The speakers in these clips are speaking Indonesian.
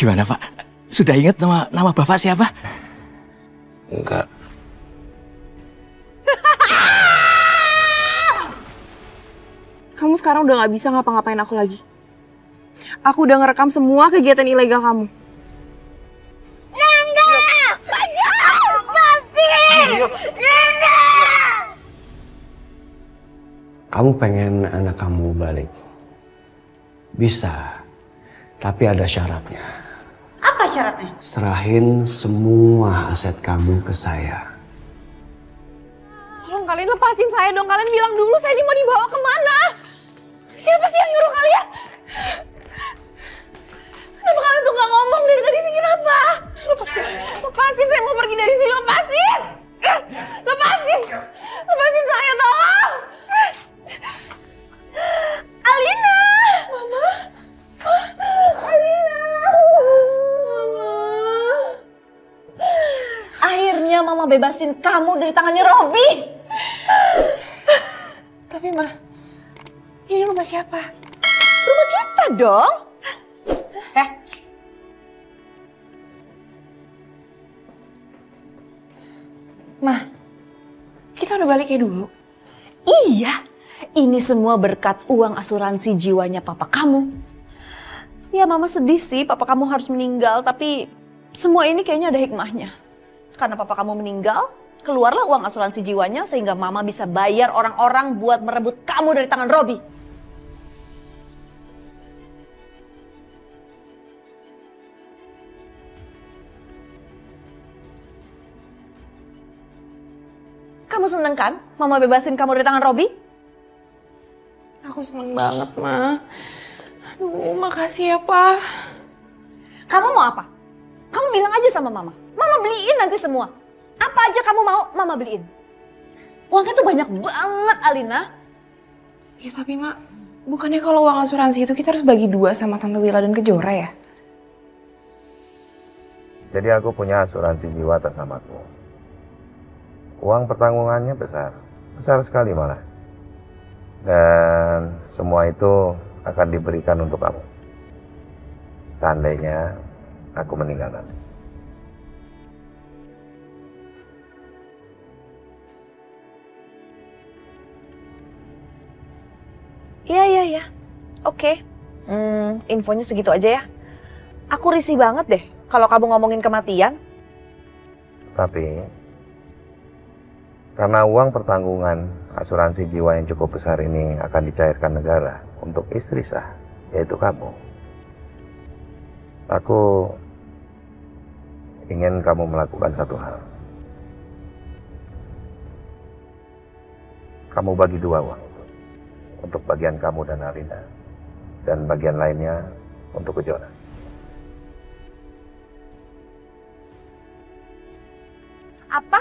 Gimana Pak? Sudah ingat nama Bapak siapa? Enggak. Kamu sekarang udah gak bisa ngapa-ngapain aku lagi. Aku udah ngerekam semua kegiatan ilegal kamu. Nanda! Jangan! Masih! Nanda! Kamu pengen anak kamu balik? Bisa, tapi ada syaratnya. Apa syaratnya? Serahin semua aset kamu ke saya. Tolong kalian lepasin saya dong. Kalian bilang dulu saya ini mau dibawa kemana? Siapa sih yang nyuruh kalian? Kenapa kalian tuh gak ngomong dari tadi sih? Kenapa? Lepasin, lepasin, saya mau pergi dari sini. Lepasin! Lepasin! Lepasin saya, tolong! Alina! Mama? Alina! Mama? Akhirnya Mama bebasin kamu dari tangannya Robi. Tapi Ma, ini rumah siapa? Rumah kita dong. Shh. Ma, kita udah balik kayak dulu. Iya, ini semua berkat uang asuransi jiwanya papa kamu. Ya Mama sedih sih papa kamu harus meninggal, tapi semua ini kayaknya ada hikmahnya. Karena papa kamu meninggal, keluarlah uang asuransi jiwanya sehingga Mama bisa bayar orang-orang buat merebut kamu dari tangan Robi. Kamu seneng kan Mama bebasin kamu dari tangan Robi? Aku seneng banget, Ma. Aduh, makasih ya, Pa. Kamu mau apa? Kamu bilang aja sama Mama. Mama beliin nanti semua. Apa aja kamu mau, Mama beliin. Uangnya tuh banyak banget, Alina. Ya tapi, Ma, bukannya kalau uang asuransi itu kita harus bagi dua sama Tante Willa dan Kejora ya? Jadi aku punya asuransi jiwa atas namaku. Uang pertanggungannya besar. Besar sekali malah. Dan semua itu akan diberikan untuk kamu. Seandainya aku meninggal nanti. Iya. Oke. Infonya segitu aja ya. Aku risih banget deh kalau kamu ngomongin kematian. Tapi karena uang pertanggungan asuransi jiwa yang cukup besar ini akan dicairkan negara untuk istri sah, yaitu kamu. Aku ingin kamu melakukan satu hal. Kamu bagi dua uang itu. Untuk bagian kamu dan Alina. Dan bagian lainnya untuk Kejora. Apa?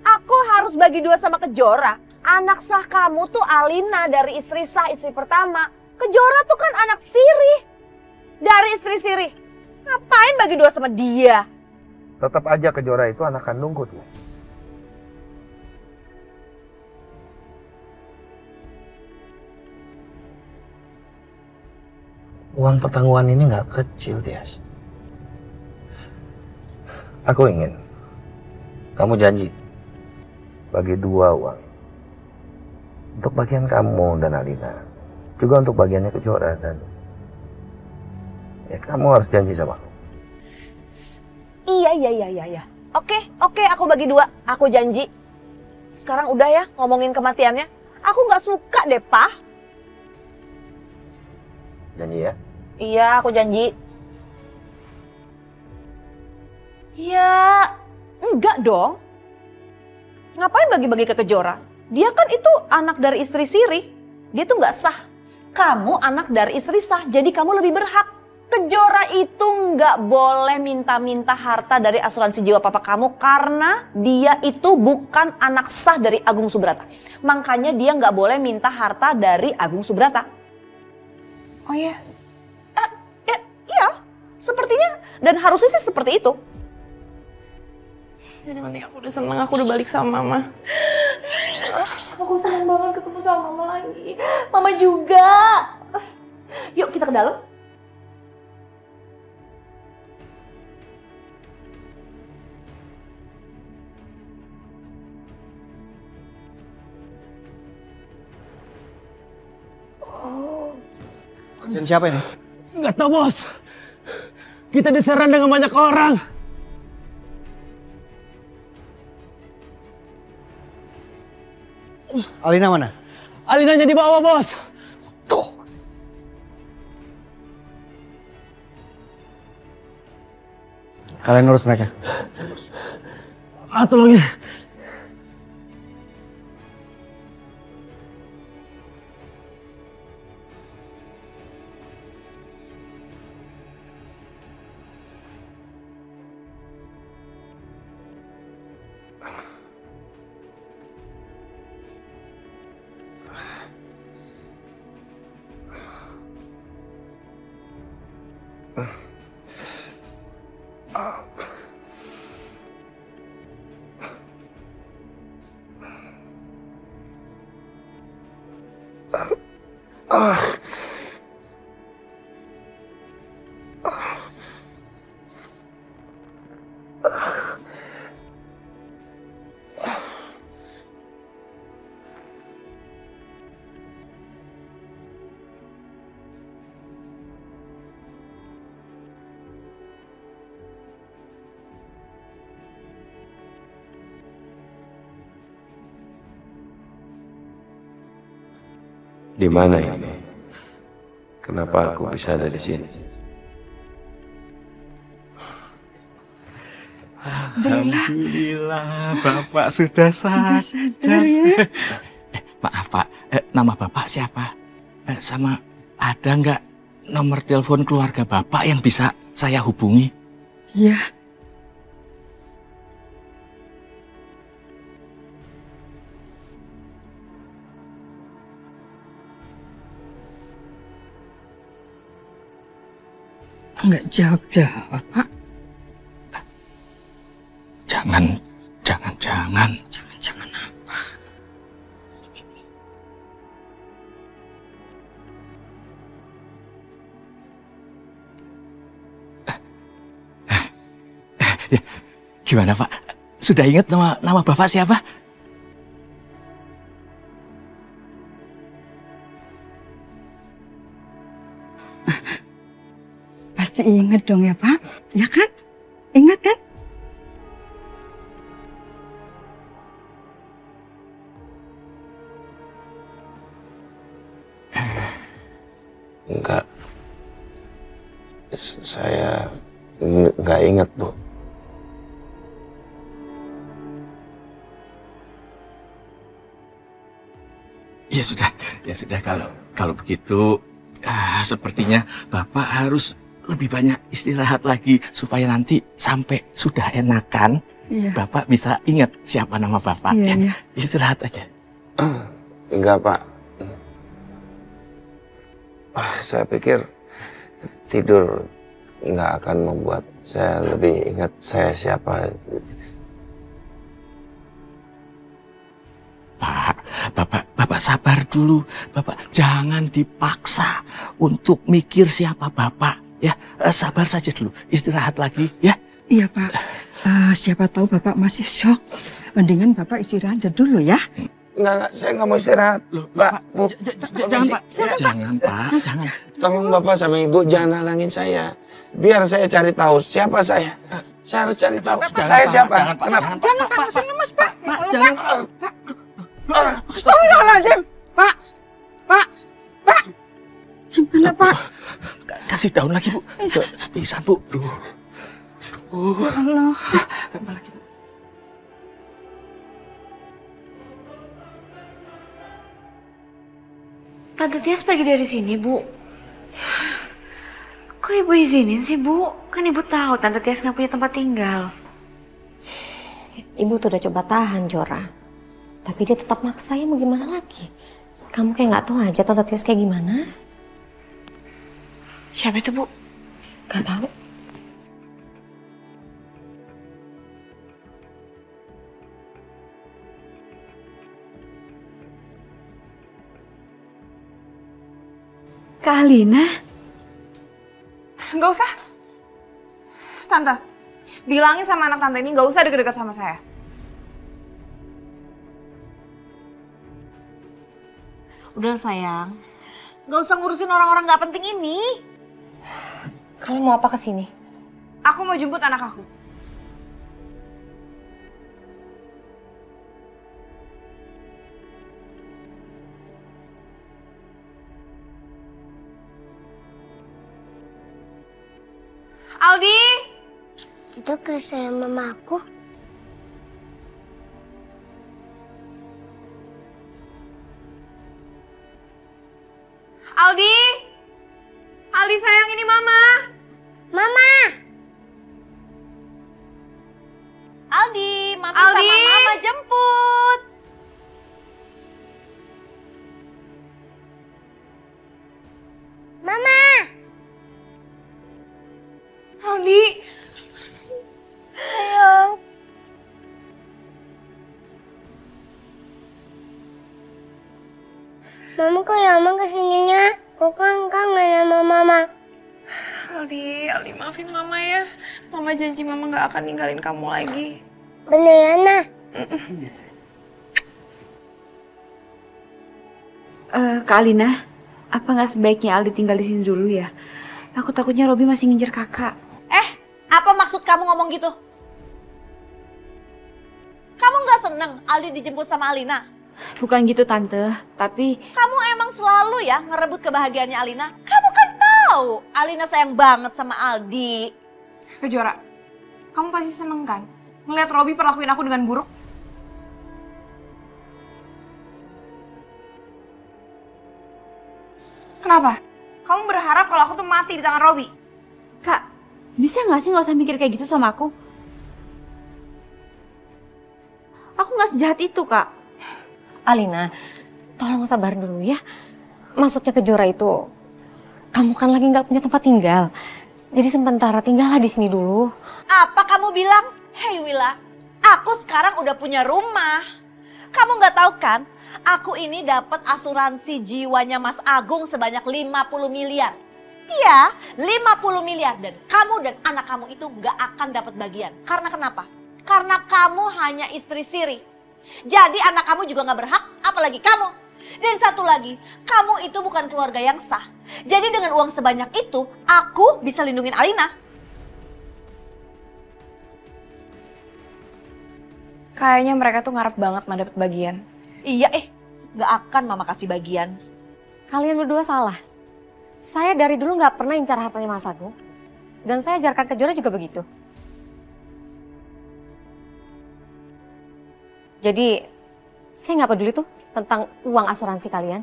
Aku harus bagi dua sama Kejora? Anak sah kamu tuh Alina dari istri sah, istri pertama. Kejora tuh kan anak siri dari istri siri. Ngapain bagi dua sama dia? Tetap aja Kejora itu anak kandungku tuh. Uang pertanggungan ini nggak kecil, Tias. Aku ingin kamu janji bagi dua uang. Untuk bagian kamu dan Alina. Juga untuk bagiannya Kejora dan ya kamu harus janji sama aku. Iya. Oke, aku bagi dua. Aku janji. Sekarang udah ya ngomongin kematiannya. Aku nggak suka deh, Pak. Janji ya? Iya, aku janji. Ya, enggak dong. Ngapain bagi-bagi ke Kejora? Dia kan itu anak dari istri siri. Dia tuh nggak sah. Kamu anak dari istri sah, jadi kamu lebih berhak. Kejora itu nggak boleh minta-minta harta dari asuransi jiwa papa kamu karena dia itu bukan anak sah dari Agung Subrata. Makanya dia nggak boleh minta harta dari Agung Subrata. Oh iya? Iya, sepertinya dan harusnya sih seperti itu. Jadi penting aku udah seneng, aku udah balik sama Mama. Aku seneng banget ketemu sama Mama lagi. Mama juga. Yuk kita ke dalam. Dan siapa ini? Nggak tahu, Bos. Kita diserang dengan banyak orang. Alina mana? Alinanya di bawah, Bos. Tuh. Kalian urus mereka. Tolongin. Di mana ini? Kenapa aku bisa ada di sini? Alhamdulillah, Bapak sudah sadar. Ya. Maaf Pak, nama Bapak siapa? Sama ada nggak nomor telepon keluarga Bapak yang bisa saya hubungi? Iya. Nggak jawab-jawab, Pak. Jangan. Jangan apa? Ya, gimana Pak? Sudah ingat nama Bapak siapa? Pasti ingat dong ya, Pak. Ya kan? Ingat kan? Enggak. Saya nggak ingat, Bu. Ya sudah kalau begitu sepertinya Bapak harus lebih banyak istirahat lagi supaya nanti sampai sudah enakan Bapak bisa ingat siapa nama Bapak. Iya. Istirahat aja. Enggak, Pak. Saya pikir tidur nggak akan membuat saya lebih ingat saya siapa. Bapak sabar dulu. Bapak jangan dipaksa untuk mikir siapa Bapak. Ya, sabar saja dulu. Istirahat lagi, ya. Iya, Pak. Siapa tahu Bapak masih shock. Mendingan Bapak istirahat dulu ya. Enggak, saya nggak mau istirahat. Loh, Pak, Bu. Jangan, Pak. Jangan, Pak. Jangan. Tolong Bapak sama Ibu jangan halangin saya. Biar saya cari tahu siapa saya. Saya harus cari tahu saya siapa. Kenapa? Jangan Pak, sini Mas, Pak. Jangan, Pak. Astagfirullahaladzim. Pak. Gimana, Pak? Kasih daun lagi, Bu. Bisa, Bu. Duh. Ya Allah. Tambah lagi, Bu. Tante Tias pergi dari sini, Bu. Kok Ibu izinin sih, Bu? Kan Ibu tahu Tante Tias nggak punya tempat tinggal. Ibu tuh udah coba tahan, Jora. Tapi dia tetap maksa, ya mau gimana lagi? Kamu kayak nggak tahu aja Tante Tias kayak gimana? Siapa itu, Bu? Gak tahu. Kak Alina? Nggak usah. Tante, bilangin sama anak tante ini nggak usah deket-deket sama saya. Udah sayang, Gak usah ngurusin orang-orang gak penting ini. Kalian mau apa kesini? Aku mau jemput anak aku. Aldi! Itu kesayangan mamaku. Aldi! Aldi sayang, ini Mama. Mama! Aldi, Mami Aldi! sama Mama jemput. Mama! Aldi. Sayang. Mama kok lama kesininya? Kok kangen sama Mama? Aldi maafin Mama ya. Mama janji Mama gak akan ninggalin kamu lagi. Beneran, Nah? Kak Alina, apa nggak sebaiknya Aldi tinggal di sini dulu ya? Aku takutnya Robi masih ngincer kakak. Apa maksud kamu ngomong gitu? Kamu nggak seneng Aldi dijemput sama Alina? Bukan gitu Tante, tapi... Kamu emang selalu ya ngerebut kebahagiaannya Alina? Kamu kan tahu Alina sayang banget sama Aldi. Kejora, kamu pasti seneng kan? Ngeliat Robi perlakuin aku dengan buruk? Kenapa? Kamu berharap kalau aku tuh mati di tangan Robi? Kak, bisa nggak sih nggak usah mikir kayak gitu sama aku? Aku nggak sejahat itu, Kak. Alina, tolong sabar dulu ya. Maksudnya Kejora itu, kamu kan lagi nggak punya tempat tinggal. Jadi sementara tinggallah di sini dulu. Apa kamu bilang? Hei Willa, aku sekarang udah punya rumah. Kamu nggak tahu kan? Aku ini dapat asuransi jiwanya Mas Agung sebanyak 50 miliar. Iya, 50 miliar. Dan kamu dan anak kamu itu nggak akan dapat bagian. Karena kenapa? Karena kamu hanya istri siri. Jadi anak kamu juga nggak berhak, apalagi kamu. Dan satu lagi, kamu itu bukan keluarga yang sah. Jadi dengan uang sebanyak itu, aku bisa lindungin Alina. Kayaknya mereka tuh ngarep banget mah dapet bagian. Iya, nggak akan Mama kasih bagian. Kalian berdua salah. Saya dari dulu nggak pernah incar hartanya Mas Agung. Dan saya ajarkan Kejora juga begitu. Jadi, saya nggak peduli tuh tentang uang asuransi kalian.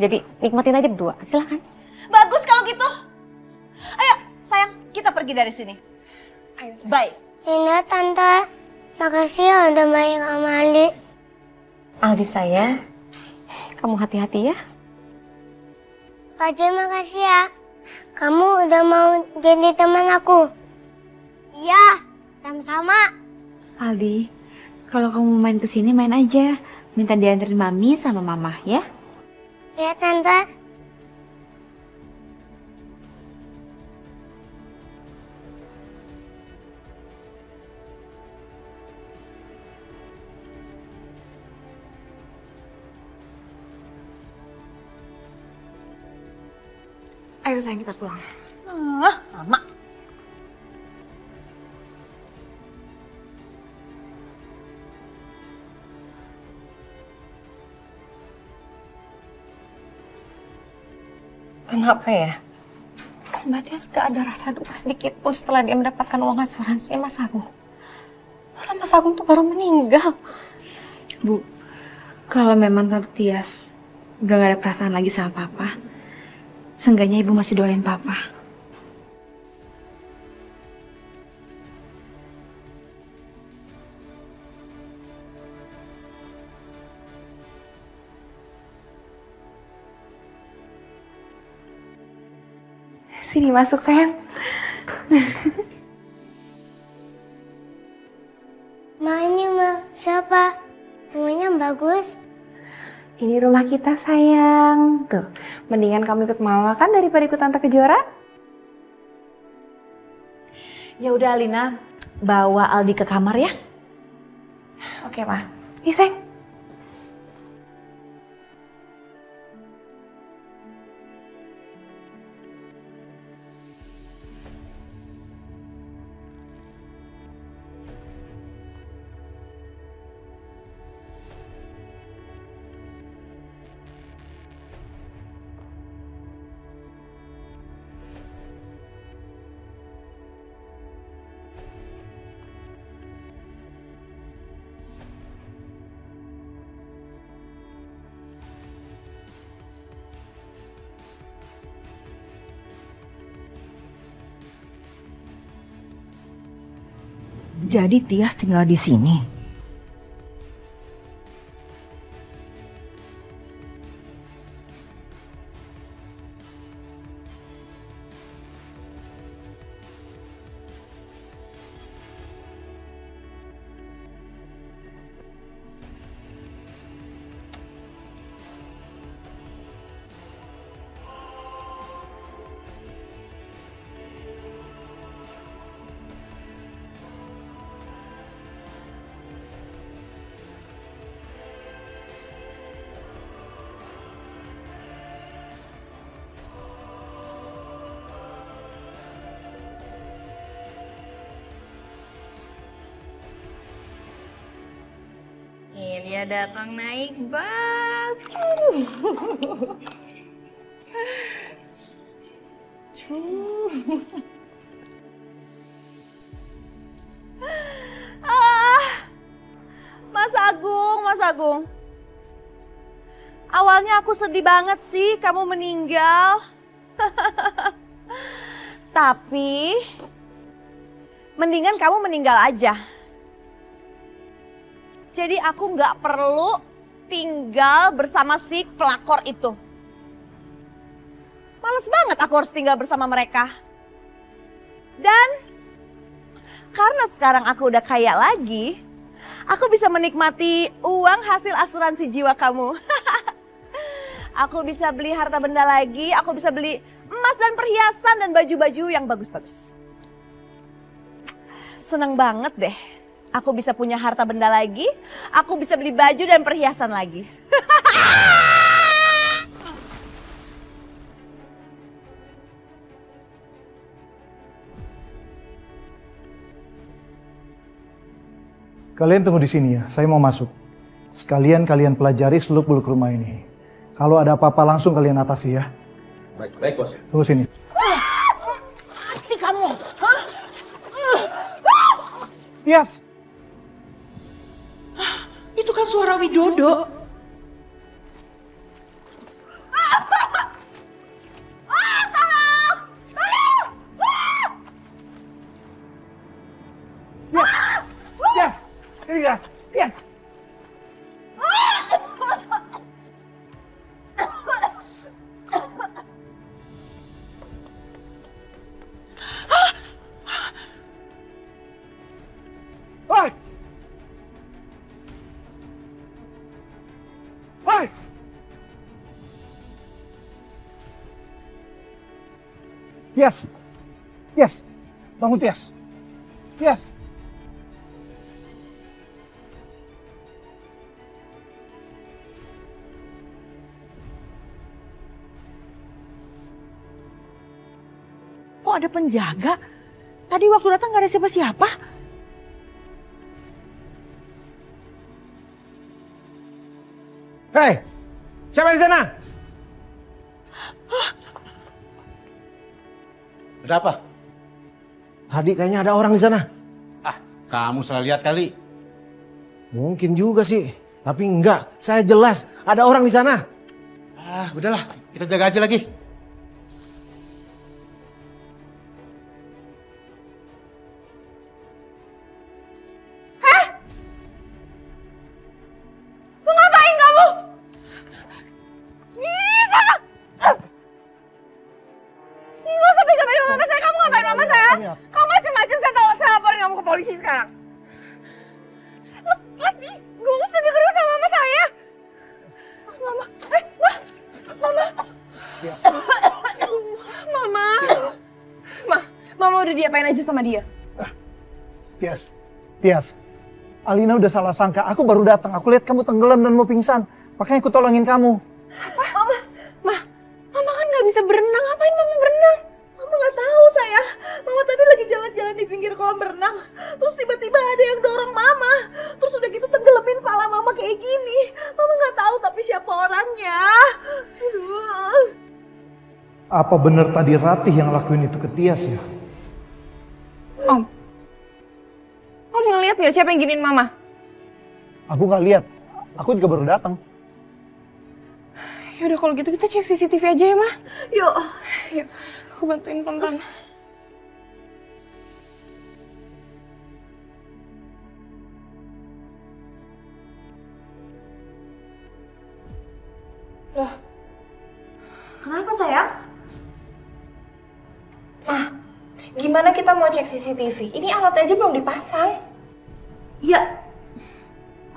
Jadi, nikmatin aja berdua. Silahkan. Bagus kalau gitu. Ayo, sayang, kita pergi dari sini. Ayo, sayang. Bye. Ingat, Tante. Makasih ya udah baik sama Aldi. Aldi sayang, kamu hati-hati ya. Pak J, makasih ya. Kamu udah mau jadi teman aku. Iya, sama-sama. Aldi, kalau kamu mau main kesini main aja. Minta dianterin Mami sama Mama ya. Ya, Tante. Ayo sayang, kita pulang. Mama. Kenapa ya? Mbak Tias gak ada rasa duka sedikit pun setelah dia mendapatkan uang asuransinya Mas Agung. Malah Mas Agung tuh baru meninggal. Bu, kalau memang Tante Tias udah gak ada perasaan lagi sama Papa, seenggaknya Ibu masih doain Papa. Sini masuk sayang. Mainnya sama siapa? Rumahnya bagus. Ini rumah kita sayang. Tuh, mendingan kamu ikut Mama kan daripada ikut Tante Kejora. Ya udah Alina, bawa Aldi ke kamar ya. Oke, Ma. Iya, sayang. Jadi Tias tinggal di sini? Dia datang naik bus. Mas Agung. Awalnya aku sedih banget sih kamu meninggal. Tapi mendingan kamu meninggal aja. Jadi aku nggak perlu tinggal bersama si pelakor itu. Males banget aku harus tinggal bersama mereka. Dan karena sekarang aku udah kaya lagi, aku bisa menikmati uang hasil asuransi jiwa kamu. Aku bisa beli harta benda lagi, aku bisa beli emas dan perhiasan dan baju-baju yang bagus-bagus. Seneng banget deh. Aku bisa punya harta benda lagi, aku bisa beli baju dan perhiasan lagi. Kalian tunggu di sini ya, saya mau masuk. Sekalian kalian pelajari seluk-beluk rumah ini. Kalau ada apa-apa langsung kalian atasi ya. Baik bos. Tunggu sini. Hati kamu, hah? Tias! Itu kan suara Widodo. Yes! Tias! Bangun Tias! Tias! Kok ada penjaga? Tadi waktu datang gak ada siapa-siapa. Hei! Siapa di sana? Ada apa? Tadi kayaknya ada orang di sana. Ah, kamu salah lihat kali. Mungkin juga sih. Tapi enggak, saya jelas ada orang di sana. Ah, udahlah, kita jaga aja lagi. Lu ngapain kamu? Ih, sana! Nggak usah pegang-pegang mama saya. Kamu ngapain mama saya? Kamu macam-macam, saya laporin kamu ke polisi sekarang. Lepas nih, gue nggak usah deket sama mama saya. Mama, Mama. Mama udah diapain aja sama dia? Tias. Alina udah salah sangka. Aku baru datang. Aku lihat kamu tenggelam dan mau pingsan. Makanya aku tolongin kamu. Apa? Mama kan nggak bisa berenang. Ngapain Mama berenang? Mama nggak tahu sayang. Mama tadi lagi jalan-jalan di pinggir kolam berenang. Terus tiba-tiba ada yang dorong Mama. Terus udah gitu tenggelamin kepala Mama kayak gini. Mama nggak tahu tapi siapa orangnya. Aduh. Apa benar tadi Ratih yang lakuin itu ke Tias ya? Om ngeliat nggak siapa yang giniin Mama? Aku nggak lihat. Aku juga baru datang. Yaudah kalau gitu kita cek CCTV aja ya, Ma. Yuk. Aku bantuin Tonton. Kenapa sayang? Mah, gimana kita mau cek CCTV? Ini alat aja belum dipasang. Ya,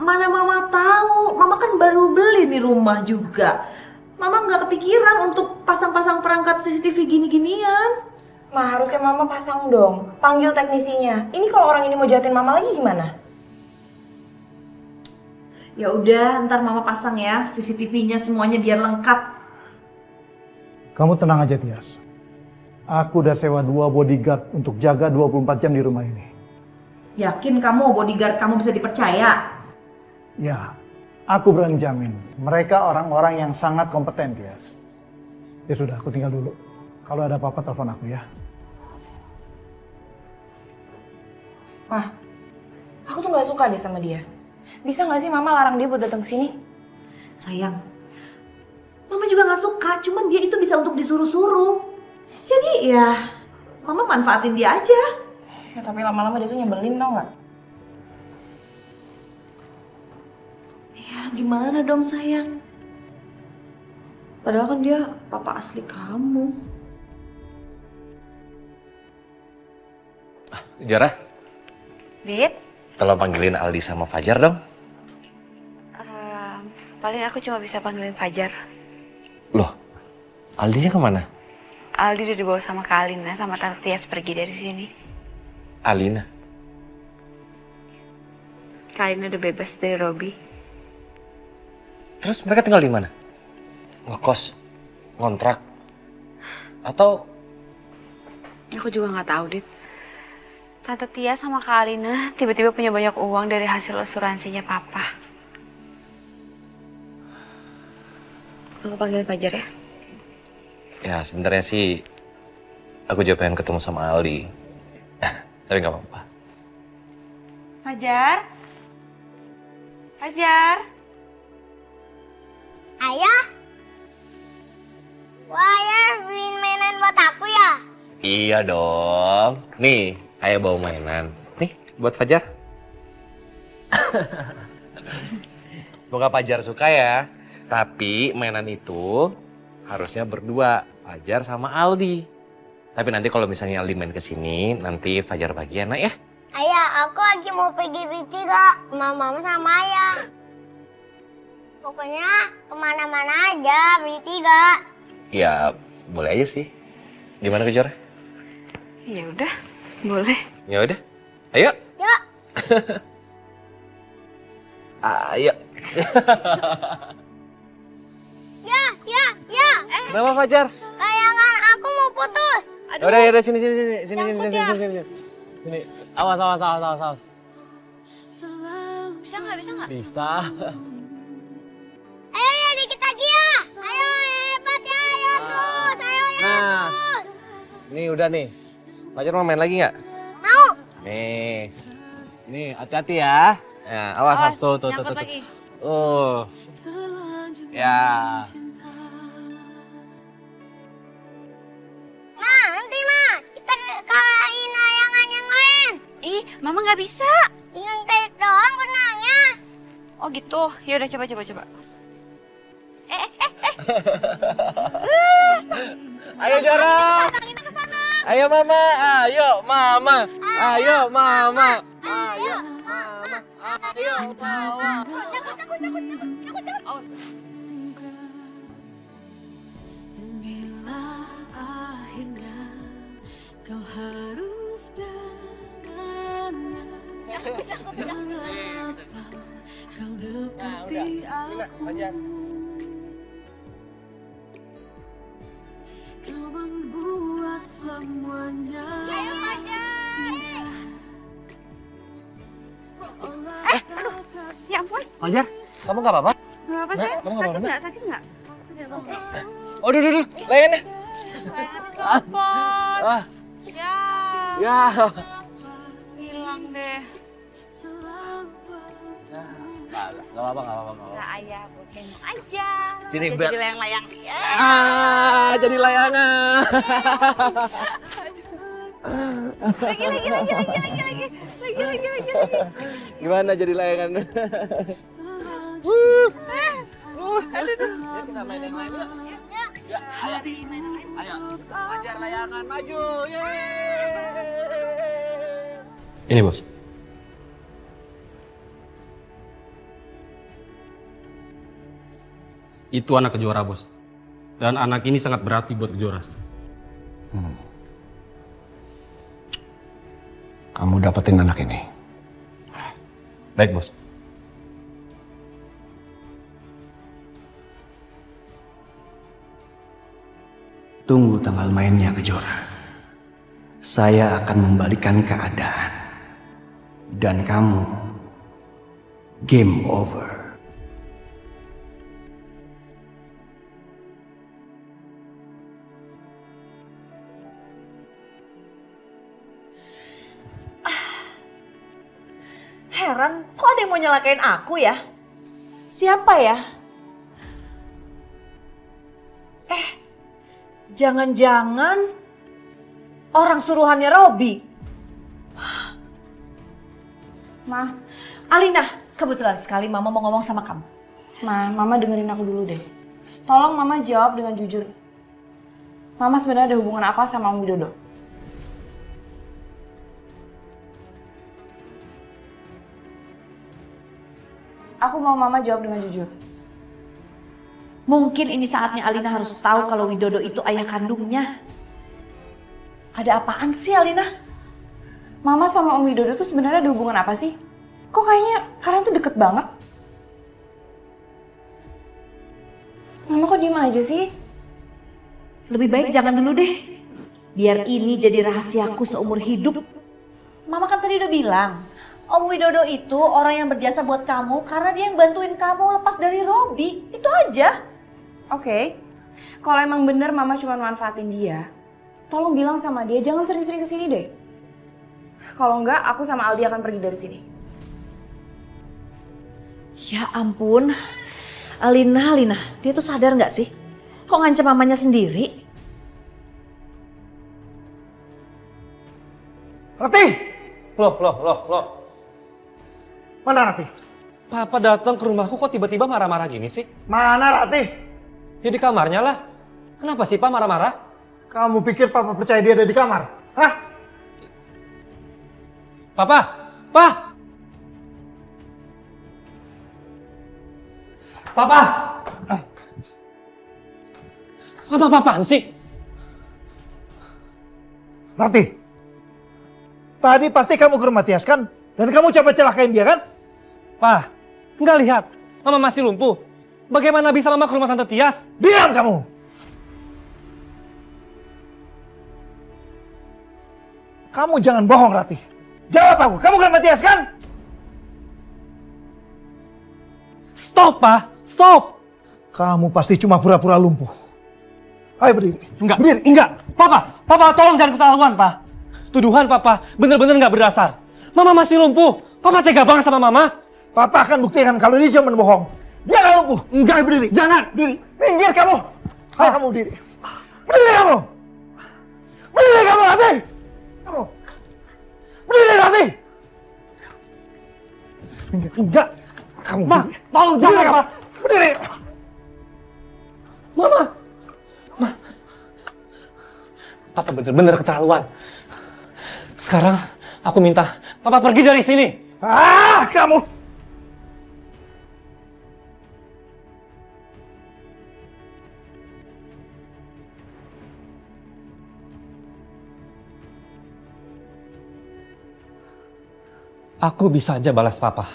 mana mama tahu. Mama kan baru beli nih rumah juga. Mama nggak kepikiran untuk pasang-pasang perangkat CCTV gini-ginian. Mah, harusnya mama pasang dong. Panggil teknisinya. Ini kalau orang ini mau jahatin mama lagi gimana? Ya udah, ntar mama pasang ya CCTV-nya semuanya biar lengkap. Kamu tenang aja Tias. Aku udah sewa 2 bodyguard untuk jaga 24 jam di rumah ini. Yakin kamu bodyguard kamu bisa dipercaya? Ya, aku berani jamin. Mereka orang-orang yang sangat kompeten, Tias. Ya sudah, aku tinggal dulu. Kalau ada apa-apa telepon aku ya. Mah, aku tuh gak suka deh sama dia. Bisa gak sih mama larang dia buat datang sini? Sayang, mama juga gak suka, cuman dia itu bisa untuk disuruh-suruh. Jadi ya, mama manfaatin dia aja. Ya tapi lama-lama dia tuh nyebelin tau gak? Ya gimana dong sayang? Padahal kan dia papa asli kamu. Jara, Dit? tolong panggilin Aldi sama Fajar dong. Paling aku cuma bisa panggilin Fajar. Loh, Aldinya kemana? Aldi udah dibawa sama Kak Alina sama Tante Tias pergi dari sini. Alina? Kak Alina udah bebas dari Robi. Terus mereka tinggal di mana? Ngekos? Ngontrak? Atau? Aku juga nggak tahu, Dit. Tante Tias sama Kak Alina tiba-tiba punya banyak uang dari hasil asuransinya Papa. Aku panggil Fajar ya? Ya sebenarnya sih aku juga pengen ketemu sama Aldi. Tapi nggak apa-apa. Fajar? Fajar? Ayah? Wah, ayah beliin mainan buat aku ya? Iya dong. Nih, ayah bawa mainan. Nih, buat Fajar. Semoga Fajar suka ya. Tapi mainan itu harusnya berdua, Fajar sama Aldi. Tapi nanti kalau misalnya Aldi main ke sini, nanti Fajar bagian ya. Ayah, aku lagi mau pergi BT mama sama ayah. Pokoknya kemana-mana aja BT Ya, boleh aja sih. Gimana Kejora? Ya udah, boleh. Ya udah. Ayo. Yuk. Ayo. Ya. Kenapa Fajar? Layangan aku mau putus. Udah, ya udah sini. Sini. Awas. Bisa nggak? Bisa. Ayo ya, dikit lagi ya. Ayo hebat ya, ayo terus. Ayo ya Nah, terus. nih udah nih. Fajar mau main lagi nggak? Mau. Nih hati-hati ya. Nah, awas tuh. Lagi. Ya. Nanti kita kalahin layangan yang lain. Ih, Mama nggak bisa. Tinggal kayak doang benangnya. Oh gitu, ya udah coba. Ayo Jara. Ayo Mama. Ayo Mama. Bila akhirnya kau harus dengannya, mengapa kau dekati aku? Kau membuat semuanya indah. Ya ampun. Fajar, kamu nggak apa-apa? Nggak apa sih? Kamu nggak apa-apa? Sakit nggak? Oh, duduk. Layannya. Telepon. Ya. Hilang deh. Nggak apa-apa. Nah, ayah bukan aja. Sini, jadi layang-layang. Jadi layangan. Lagi. Gimana jadi layangan? Aduh. Kita main yang lain yuk. Ayo, Fajar layangan maju. Ini bos. Itu anak Kejora bos. Dan anak ini sangat berarti buat Kejora. Kamu dapetin anak ini. Baik bos. Tunggu tanggal mainnya Kejora. Saya akan membalikan keadaan. Dan kamu game over. Heran, kok ada yang mau nyelakain aku ya? Siapa ya? Jangan-jangan orang suruhannya Robi. Ma, Alina, kebetulan sekali Mama mau ngomong sama kamu. Ma, Mama dengerin aku dulu deh. Tolong Mama jawab dengan jujur. Mama sebenarnya ada hubungan apa sama Om Widodo? Aku mau Mama jawab dengan jujur. Mungkin ini saatnya Alina harus tahu kalau Widodo itu ayah kandungnya. Ada apaan sih Alina? Mama sama Om Widodo tuh sebenarnya ada hubungan apa sih? Kok kayaknya kalian tuh deket banget? Mama kok diem aja sih? Lebih baik jangan dulu deh. Biar ini jadi rahasiaku seumur hidup. Mama kan tadi udah bilang, Om Widodo itu orang yang berjasa buat kamu karena dia yang bantuin kamu lepas dari Robi. Itu aja. Oke. Kalau emang bener Mama cuma manfaatin dia, tolong bilang sama dia jangan sering-sering kesini deh. Kalau enggak, aku sama Aldi akan pergi dari sini. Ya ampun, Alina, dia tuh sadar nggak sih? Kok ngancam mamanya sendiri? Rati! Loh. Mana Rati? Papa datang ke rumahku kok tiba-tiba marah-marah gini sih? Mana Rati? Ya di kamarnya lah. Kenapa sih Pak marah-marah? Kamu pikir Papa percaya dia ada di kamar? Hah? Papa! Papa! Apa-apaan sih? Rati, tadi pasti kamu ke rumah Tias kan? Dan kamu coba celakain dia kan? Pak, nggak lihat. Mama masih lumpuh. Bagaimana bisa Mama ke rumah Tante Tias? Diam kamu! Kamu jangan bohong Rati. Jawab aku, kamu ke rumah Tias kan? Stop, Pak! Stop! Kamu pasti cuma pura-pura lumpuh. Ayo berdiri. Enggak. Papa tolong jangan ketahuan, Pak. Tuduhan Papa bener-bener nggak berdasar. Mama masih lumpuh. Papa tega banget sama Mama. Papa akan buktikan kalau dia cuma bohong. Dia nggak lumpuh. Enggak, berdiri. Jangan. Berdiri. Minggir kamu. Ayo kamu berdiri. Berdiri kamu. Berdiri kamu, Rati. Kamu. Berdiri, Rati. Minggir. Enggak. Kamu Ma, berdiri. tolong jangan, Pak. Berdiri. Mama. Papa bener-bener keterlaluan. Sekarang aku minta Papa pergi dari sini. Kamu. Aku bisa aja balas Papa.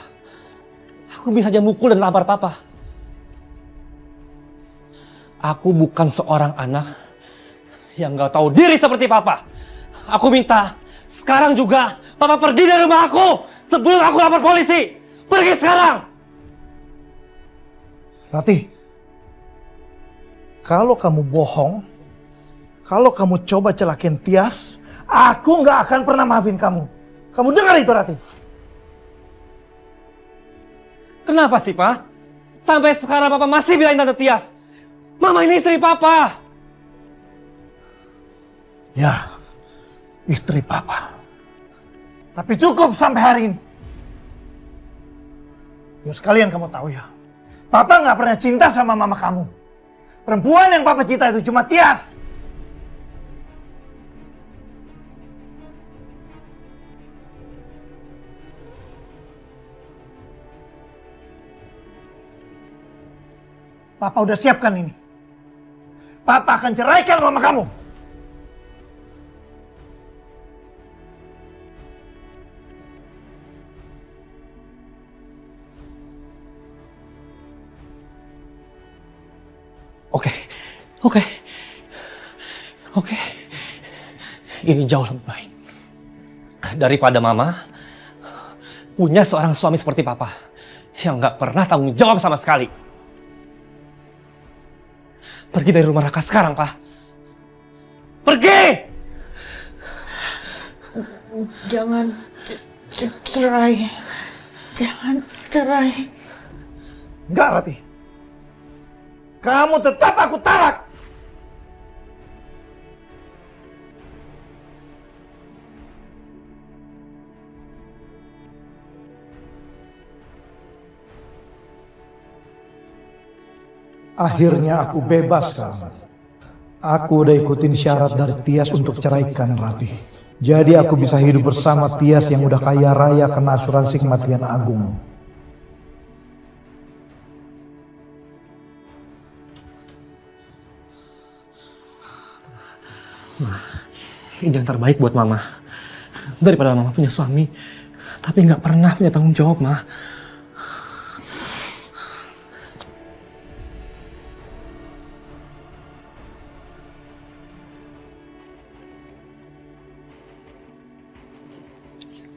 Aku bisa aja mukul dan lapar Papa. Aku bukan seorang anak yang gak tahu diri seperti Papa. Aku minta sekarang juga Papa pergi dari rumah aku sebelum aku lapor polisi. Pergi sekarang. Rati, kalau kamu bohong, kalau kamu coba celakain Tias, aku nggak akan pernah maafin kamu. Kamu dengar itu, Rati? Kenapa sih, Pak? Sampai sekarang Papa masih bilang Tante Tias. Mama ini istri Papa. Ya, istri Papa. Tapi cukup sampai hari ini. Biar sekalian kamu tahu ya. Papa nggak pernah cinta sama mama kamu. Perempuan yang papa cinta itu cuma Tias. Papa udah siapkan ini. Papa akan ceraikan mama kamu. Oke. Ini jauh lebih baik. Daripada mama punya seorang suami seperti papa yang gak pernah tanggung jawab sama sekali. Pergi dari rumah Raka sekarang, Pak. Pergi! Jangan cerai. Jangan cerai. Enggak, Rati. Kamu tetap aku talak. Akhirnya aku bebas sekarang. Aku udah ikutin syarat dari Tias untuk ceraikan Rati. Jadi aku bisa hidup bersama Tias yang udah kaya raya kena asuransi kematian Agung. Ini yang terbaik buat mama. Daripada mama punya suami tapi nggak pernah punya tanggung jawab, Ma.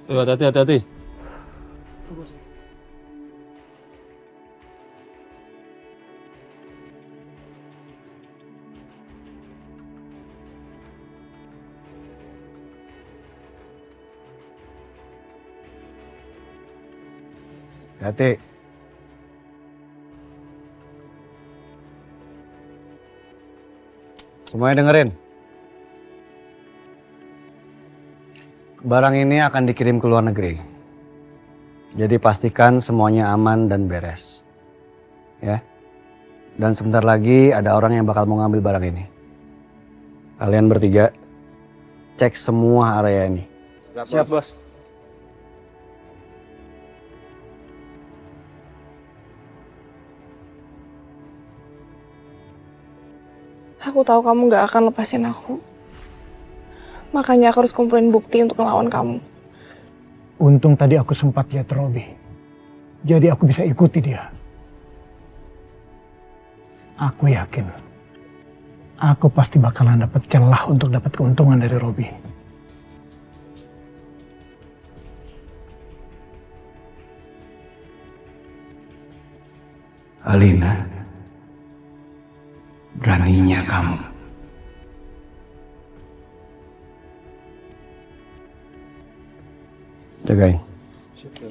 Hati-hati. Hati. Semuanya dengerin. Barang ini akan dikirim ke luar negeri. Jadi pastikan semuanya aman dan beres. Ya. Dan sebentar lagi ada orang yang bakal mau ngambil barang ini. Kalian bertiga cek semua area ini. Siap, Bos. Aku tahu kamu gak akan lepasin aku. Makanya aku harus kumpulin bukti untuk melawan kamu. Untung tadi aku sempat lihat Robi. Jadi aku bisa ikuti dia. Aku yakin. Aku pasti bakalan dapat celah untuk dapat keuntungan dari Robi. Alina, beraninya kamu. Jagain.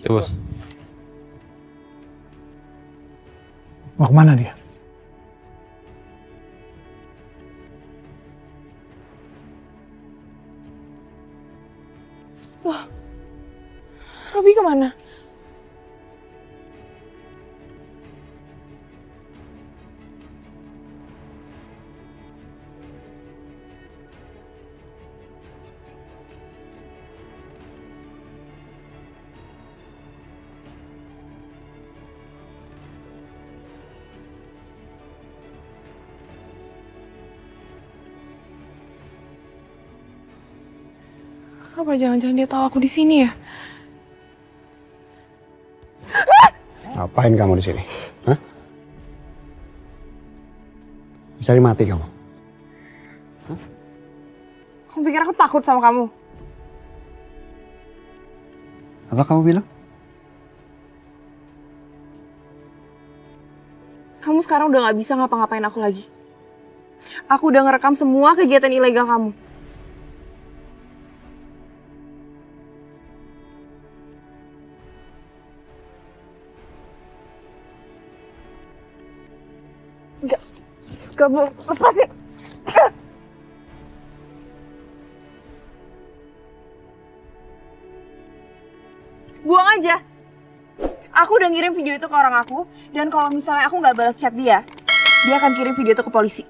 Ya, Bos. Mau kemana dia? Loh, Robi kemana? Apa jangan-jangan dia tahu aku di sini ya? Ngapain kamu di sini? Hah? Cari mati kamu. Kamu pikir aku takut sama kamu? Apa kamu bilang? Kamu sekarang udah gak bisa ngapa-ngapain aku lagi. Aku udah ngerekam semua kegiatan ilegal kamu. Gak mau, lepasin! Buang aja! Aku udah ngirim video itu ke orang aku, dan kalau misalnya aku nggak balas chat dia, dia akan kirim video itu ke polisi.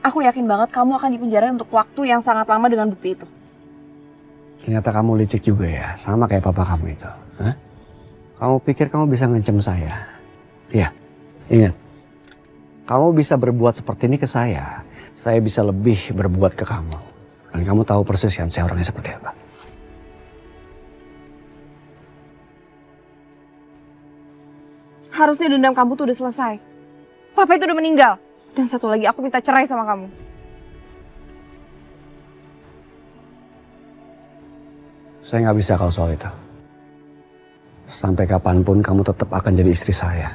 Aku yakin banget kamu akan dipenjara untuk waktu yang sangat lama dengan bukti itu. Ternyata kamu licik juga ya, sama kayak papa kamu itu. Hah? Kamu pikir kamu bisa ngancam saya? Iya, ingat. Kamu bisa berbuat seperti ini ke saya bisa lebih berbuat ke kamu. Dan kamu tahu persis kan saya orangnya seperti apa. Harusnya dendam kamu tuh udah selesai. Papa itu udah meninggal. Dan satu lagi, aku minta cerai sama kamu. Saya nggak bisa kalau soal itu. Sampai kapanpun kamu tetap akan jadi istri saya.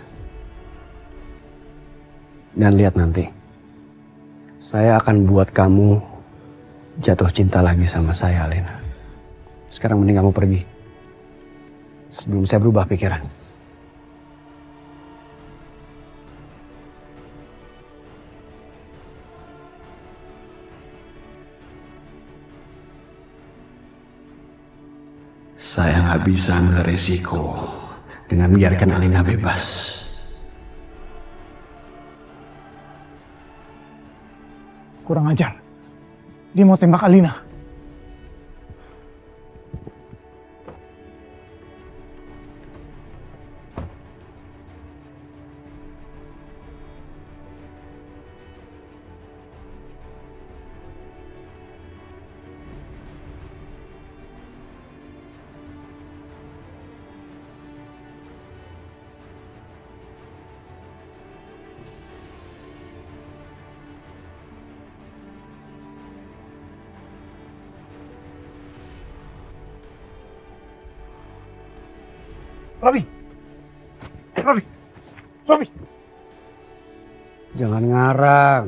Dan lihat nanti, saya akan buat kamu jatuh cinta lagi sama saya, Alina. Sekarang mending kamu pergi. Sebelum saya berubah pikiran. Saya nggak bisa ambil resiko dengan biarkan Alina bebas. Kurang ajar. Dia mau tembak Alina. Robi. Jangan ngarang.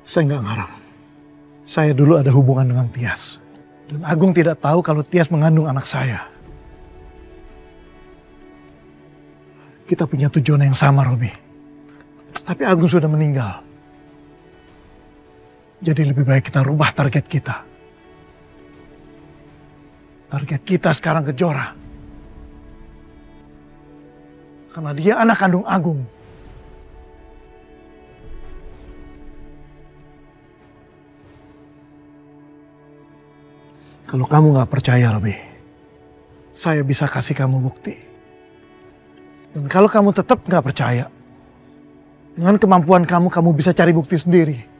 Saya nggak ngarang. Saya dulu ada hubungan dengan Tias. Dan Agung tidak tahu kalau Tias mengandung anak saya. Kita punya tujuan yang sama, Robi. Tapi Agung sudah meninggal. Jadi lebih baik kita rubah target kita. Target kita sekarang Kejora. Karena dia anak kandung Agung. Kalau kamu nggak percaya, Robi, saya bisa kasih kamu bukti. Dan kalau kamu tetap nggak percaya, dengan kemampuan kamu, kamu bisa cari bukti sendiri.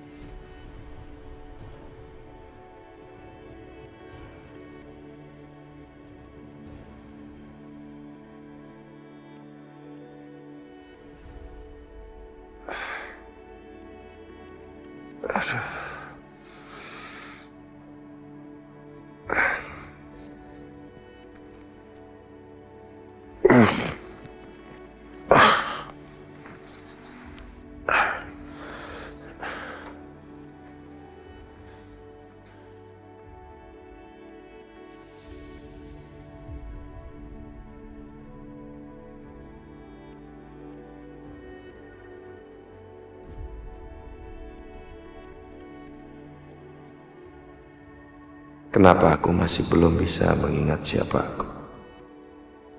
Kenapa aku masih belum bisa mengingat siapa aku?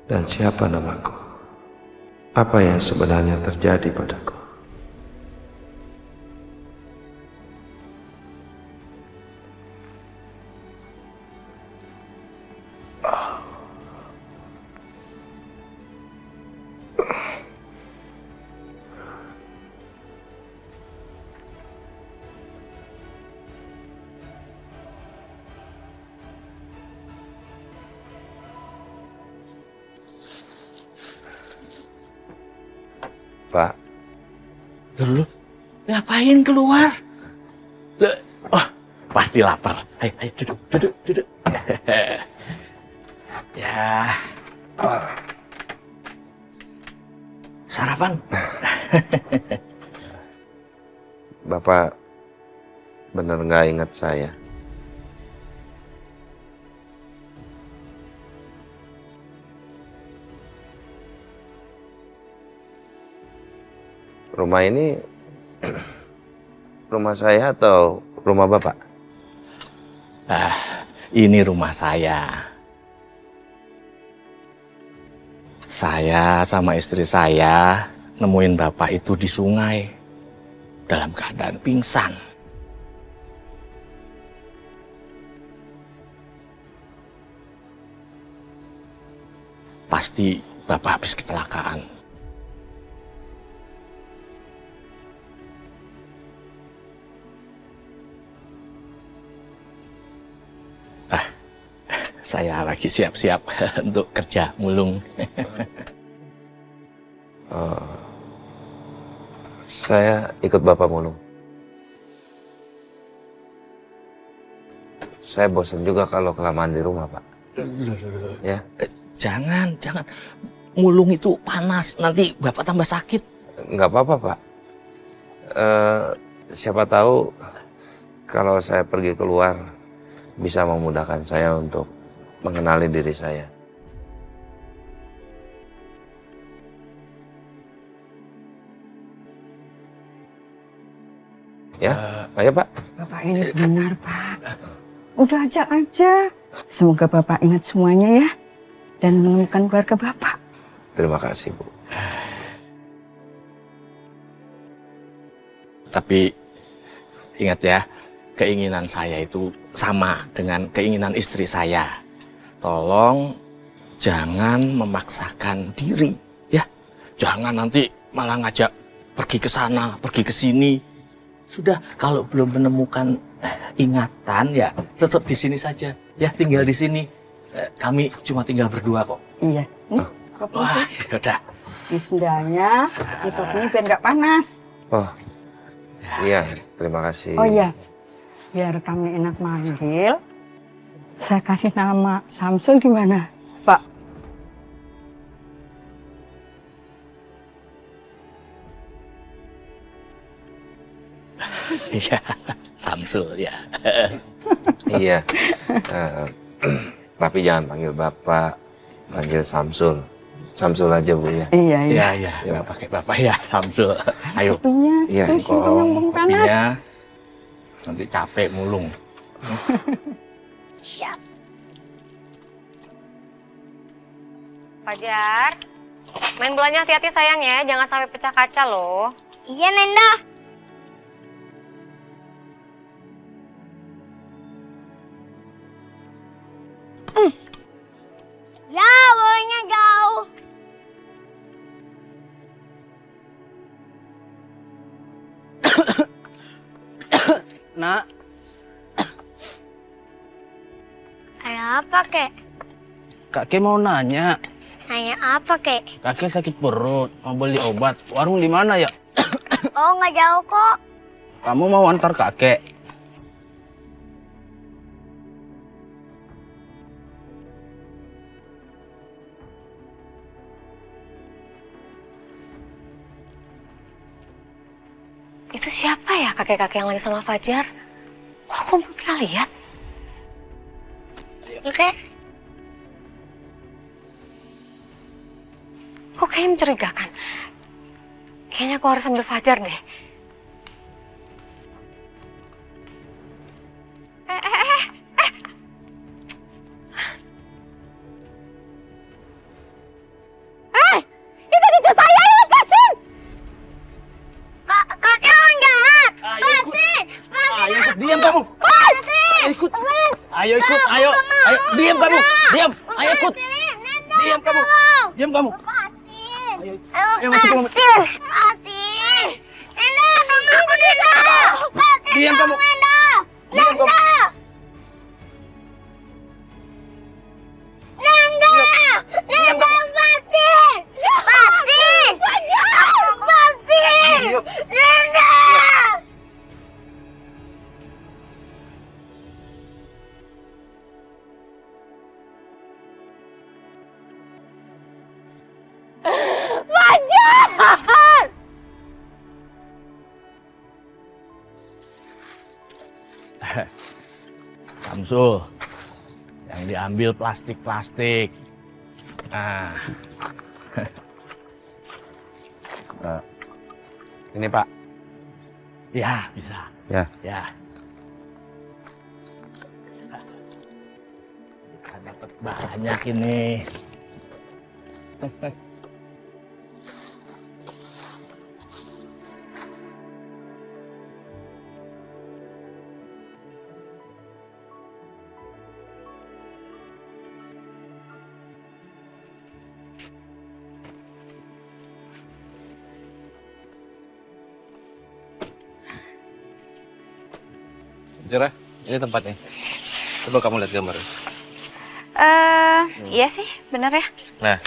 Dan siapa namaku? Apa yang sebenarnya terjadi padaku? Pak. Dulu, ngapain keluar? Oh, pasti lapar. Ayo, duduk. Ya. Sarapan. Bapak bener nggak ingat saya? Rumah ini rumah saya atau rumah Bapak? Ini rumah saya. Saya sama istri saya nemuin bapak itu di sungai dalam keadaan pingsan. Pasti bapak habis kecelakaan. Saya lagi siap-siap untuk kerja mulung. Saya ikut Bapak mulung. Saya bosan juga kalau kelamaan di rumah, Pak. Ya. Jangan. Mulung itu panas, nanti Bapak tambah sakit. Nggak apa-apa, Pak. Siapa tahu kalau saya pergi keluar bisa memudahkan saya untuk mengenali diri saya. Ya, ayo Pak. Bapak ini benar, Pak. Udah ajak aja. Semoga Bapak ingat semuanya ya. Dan menemukan keluarga Bapak. Terima kasih, Bu. Tapi ingat ya, keinginan saya itu sama dengan keinginan istri saya. Tolong jangan memaksakan diri, ya. Jangan nanti malah ngajak pergi ke sana, pergi ke sini. Sudah, kalau belum menemukan ingatan, ya tetap di sini saja. Ya, tinggal di sini. Kami cuma tinggal berdua kok. Iya. Wah, yaudah. Di sendalnya, ditopnya biar nggak panas. Oh, iya. Terima kasih. Oh iya, biar kami enak manggil. Saya kasih nama Samsul gimana, Pak? Iya, Samsul ya. Iya. Tapi jangan panggil Bapak, panggil Samsul. Samsul aja, Bu ya. Iya. Nggak pakai Bapak ya, Samsul. Ayo. Kopinya, iya. Kopinya nanti capek mulung. Siap. Fajar, main bolanya hati-hati sayang ya, jangan sampai pecah kaca loh. Iya, Nenda. Ya, bolanya jauh. Nak, Ada apa, Kek? kakek mau nanya. Nanya apa, Kek? Kakek sakit perut, mau beli obat. Warung di mana ya? Oh, nggak jauh kok. Kamu mau antar kakek? Itu siapa ya kakek-kakek yang lagi sama Fajar? Kok aku belum pernah lihat? Oke. Kok kayaknya mencurigakan? Kayaknya aku harus ambil Fajar deh. Itu cucu saya, lepasin! Kakek orang jahat! Lepasin! Ayo ikut, diam kamu. Ayo ikut. Ayo ikut, ayo. Ayo, diam kamu. Diam. Ayo ikut. Diam kamu. Diam kamu. Ayo masuk kamu. Lepasin! Nenda, tunggu aku di sana! Diam kamu. Diam kamu. Nenda! Nenda, lepasin! Lepasin! Lepasin! Nenda! Fajar! Samsul, yang diambil plastik-plastik. Nah. Ini Pak. Ya, bisa. Ya. Ya. Kita dapat banyak ini. Kejora, ini tempatnya. Coba kamu lihat gambar. Iya sih, bener ya. Nah,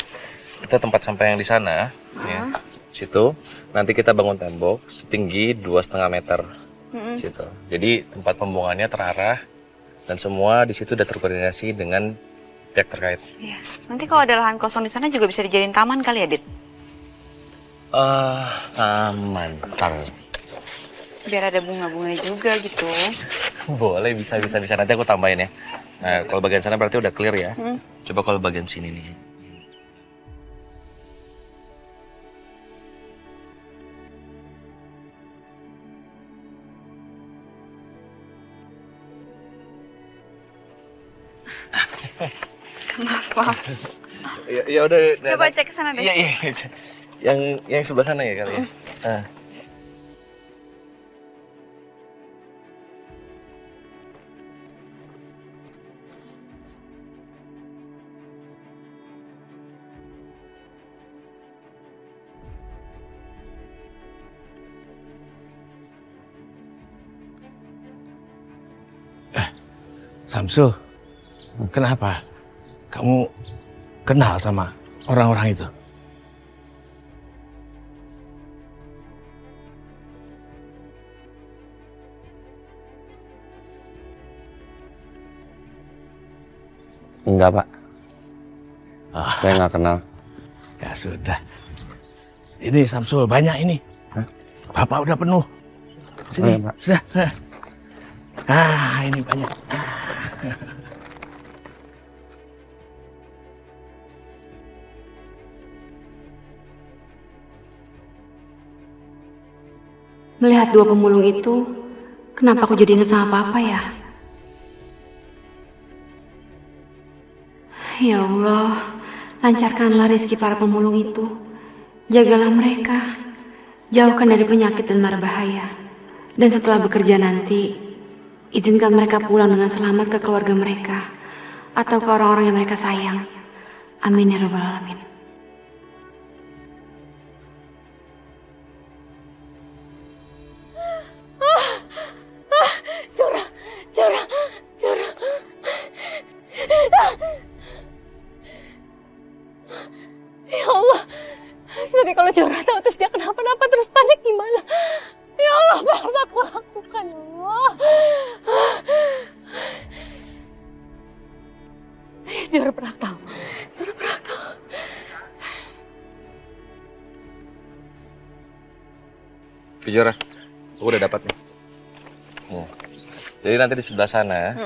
itu tempat sampah yang di sana. Ya. Situ, nanti kita bangun tembok setinggi 2,5 meter. Situ. Jadi tempat pembuangannya terarah dan semua di situ udah terkoordinasi dengan pihak terkait. Iya. Nanti kalau ada lahan kosong di sana juga bisa dijadiin taman kali ya, Dit? Taman. Biar ada bunga-bunga juga gitu. Boleh, bisa. Nanti aku tambahin ya. Nah, kalau bagian sana berarti udah clear ya. Coba kalau bagian sini nih. Maaf. Ya udah. Coba cek sana deh. Iya. Yang sebelah sana ya kali ya. Samsul, kenapa? Kamu kenal sama orang-orang itu? Enggak, Pak. Saya nggak kenal. Ya sudah. Ini Samsul, banyak ini. Bapak udah penuh. Sini, Pak. sudah. Ini banyak. Melihat dua pemulung itu, kenapa aku jadi ingat sama Papa ya? Ya Allah, lancarkanlah rezeki para pemulung itu. Jagalah mereka, jauhkan dari penyakit dan mara bahaya. Dan setelah bekerja nanti, izinkan mereka pulang dengan selamat ke keluarga mereka atau ke orang-orang yang mereka sayang. Amin ya rabbal alamin. Jora. Ya Allah, tapi kalau Jora tahu terus dia kenapa-napa terus panik gimana? Ya Allah, apa yang harus aku lakukan, ya Allah? Jora pernah tahu. Kejora, aku udah dapat nih. Jadi nanti di sebelah sana,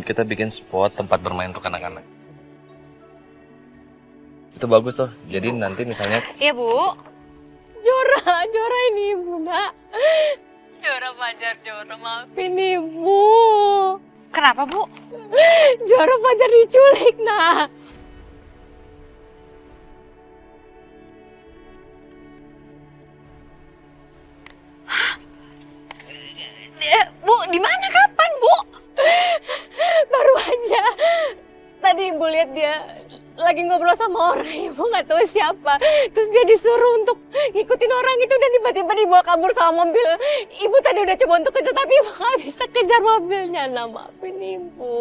kita bikin spot tempat bermain untuk anak-anak. Itu bagus tuh. Jadi nanti misalnya... Iya, Bu. Jora ini Ibu, Nak. Jora Fajar, maafin Ibu. Kenapa, Bu? Jora Fajar diculik, Nak. Bu, di mana? Kapan, Bu? Baru aja. Tadi Ibu lihat dia lagi ngobrol sama orang, Ibu nggak tahu siapa. Terus dia disuruh untuk ngikutin orang itu dan tiba-tiba dibawa kabur sama mobil. Ibu tadi udah coba untuk kejar tapi Ibu nggak bisa kejar mobilnya. Nah, maafin Ibu.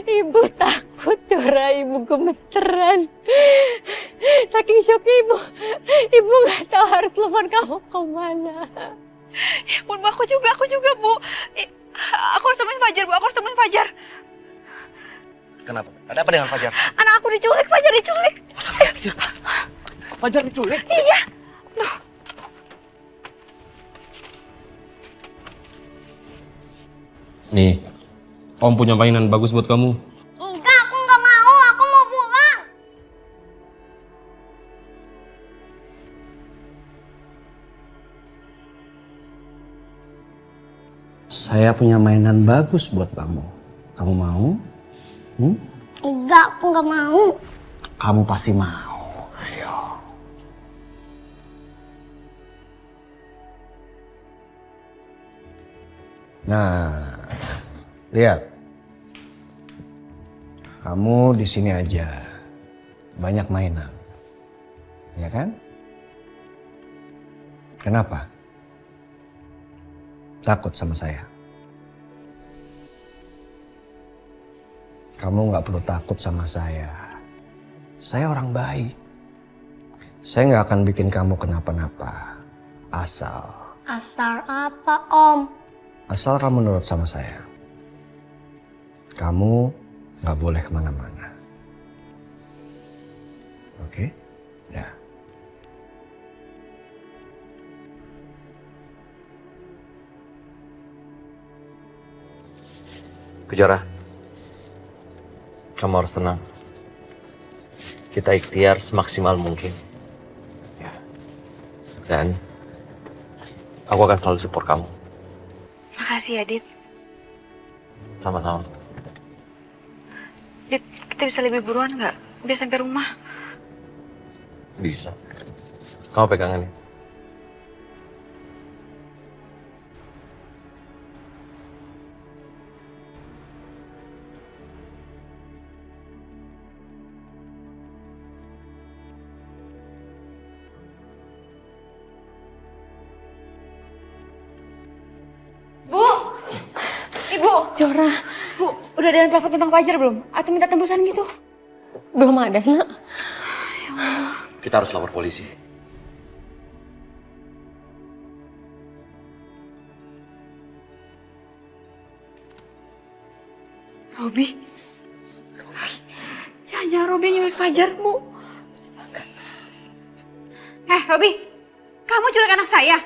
Ibu takut, Jora. Ibu gemeteran. Saking syoknya Ibu nggak tahu harus telepon kamu kemana. Ya ampun, aku juga, Bu. Aku harus temuin Fajar, Bu. Aku harus temuin Fajar. Kenapa? Ada apa dengan Fajar? Anak aku diculik, Fajar diculik. Fajar diculik? Iya. Nih, Om punya mainan bagus buat kamu. Enggak, aku nggak mau. Aku mau pulang. Saya punya mainan bagus buat kamu. Kamu mau? Enggak, aku nggak mau. Kamu pasti mau. Ayo. Nah, lihat. Kamu di sini aja. Banyak mainan. Ya kan? Kenapa? takut sama saya. Kamu nggak perlu takut sama saya. Saya orang baik. Saya nggak akan bikin kamu kenapa-napa. Asal apa, Om? Asal kamu nurut sama saya. Kamu nggak boleh kemana-mana. Oke? Ya. Kejora, kamu harus tenang. Kita ikhtiar semaksimal mungkin. Ya. Dan aku akan selalu support kamu. Makasih ya, Dit. Sama-sama. Dit, kita bisa lebih buruan nggak? Biar sampai rumah. Bisa. Kamu pegangan nih. Bu! Ibu! Jora. Bu, udah ada yang telepon tentang Fajar belum? Atau minta tembusan gitu? Belum ada, Nak. Kita harus lapor polisi. Robi? Jangan-jangan Robi yang nyulik Fajar, Bu. Robi, kamu culik anak saya?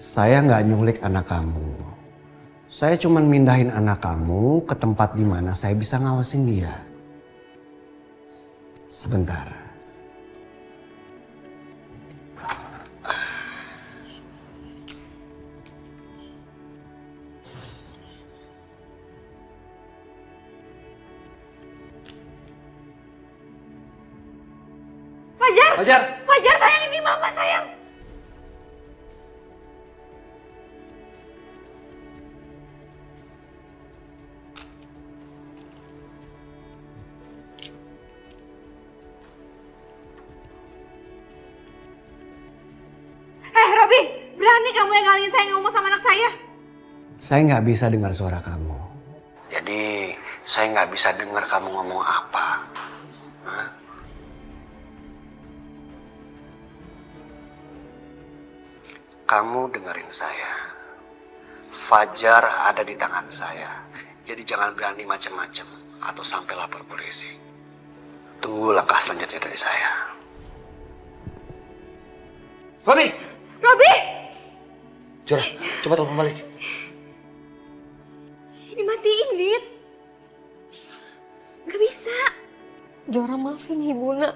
Saya nggak nyulik anak kamu. Saya cuma mindahin anak kamu ke tempat di mana saya bisa ngawasin dia. Sebentar. Fajar! Fajar! Fajar sayang, ini mama sayang. Robi, berani kamu yang ngalingin saya ngomong sama anak saya? Saya nggak bisa dengar suara kamu. Jadi saya nggak bisa dengar kamu ngomong apa. Hah? Kamu dengerin saya. Fajar ada di tangan saya. Jadi jangan berani macam-macam atau sampai lapor polisi. Tunggu langkah selanjutnya dari saya. Robi! Robi! Jora, coba telepon balik. Ini matiin, Dit. Gak bisa. Jora, maafin Ibu, Nak.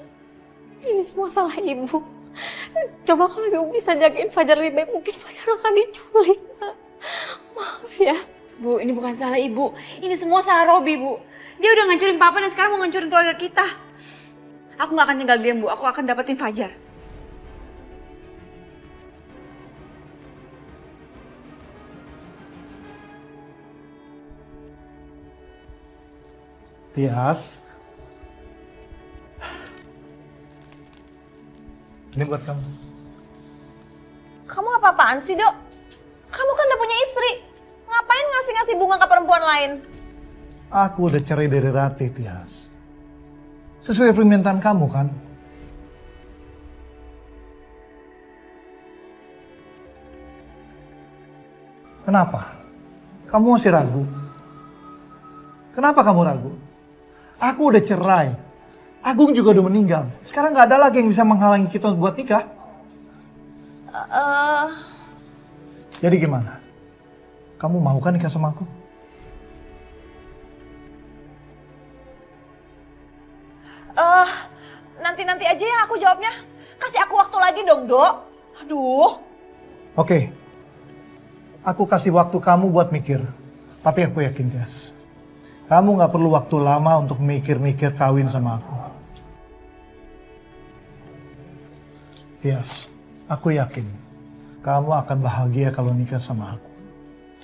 Ini semua salah Ibu. Coba kalau Ibu bisa jagain Fajar lebih baik, mungkin Fajar akan diculik, Nak. Maaf ya. Bu, ini bukan salah Ibu. Ini semua salah Robi, Bu. Dia udah ngancurin Papa dan sekarang mau ngancurin keluarga kita. Aku gak akan tinggal diam, Bu. Aku akan dapetin Fajar. Tias. Ini buat kamu. Kamu apa-apaan sih, Dok? Kamu kan udah punya istri. Ngapain ngasih-ngasih bunga ke perempuan lain? Aku udah cerai dari Ratih, Tias. Sesuai permintaan kamu kan? Kenapa? Kamu masih ragu? Kenapa kamu ragu? Aku udah cerai. Agung juga udah meninggal. Sekarang nggak ada lagi yang bisa menghalangi kita buat nikah. Jadi gimana? Kamu mau kan nikah sama aku? Nanti aja ya aku jawabnya. Kasih aku waktu lagi dong, Dok. Aduh. Oke. Aku kasih waktu kamu buat mikir. Tapi aku yakin, Tias. Kamu nggak perlu waktu lama untuk mikir-mikir kawin sama aku. Tias, aku yakin kamu akan bahagia kalau nikah sama aku.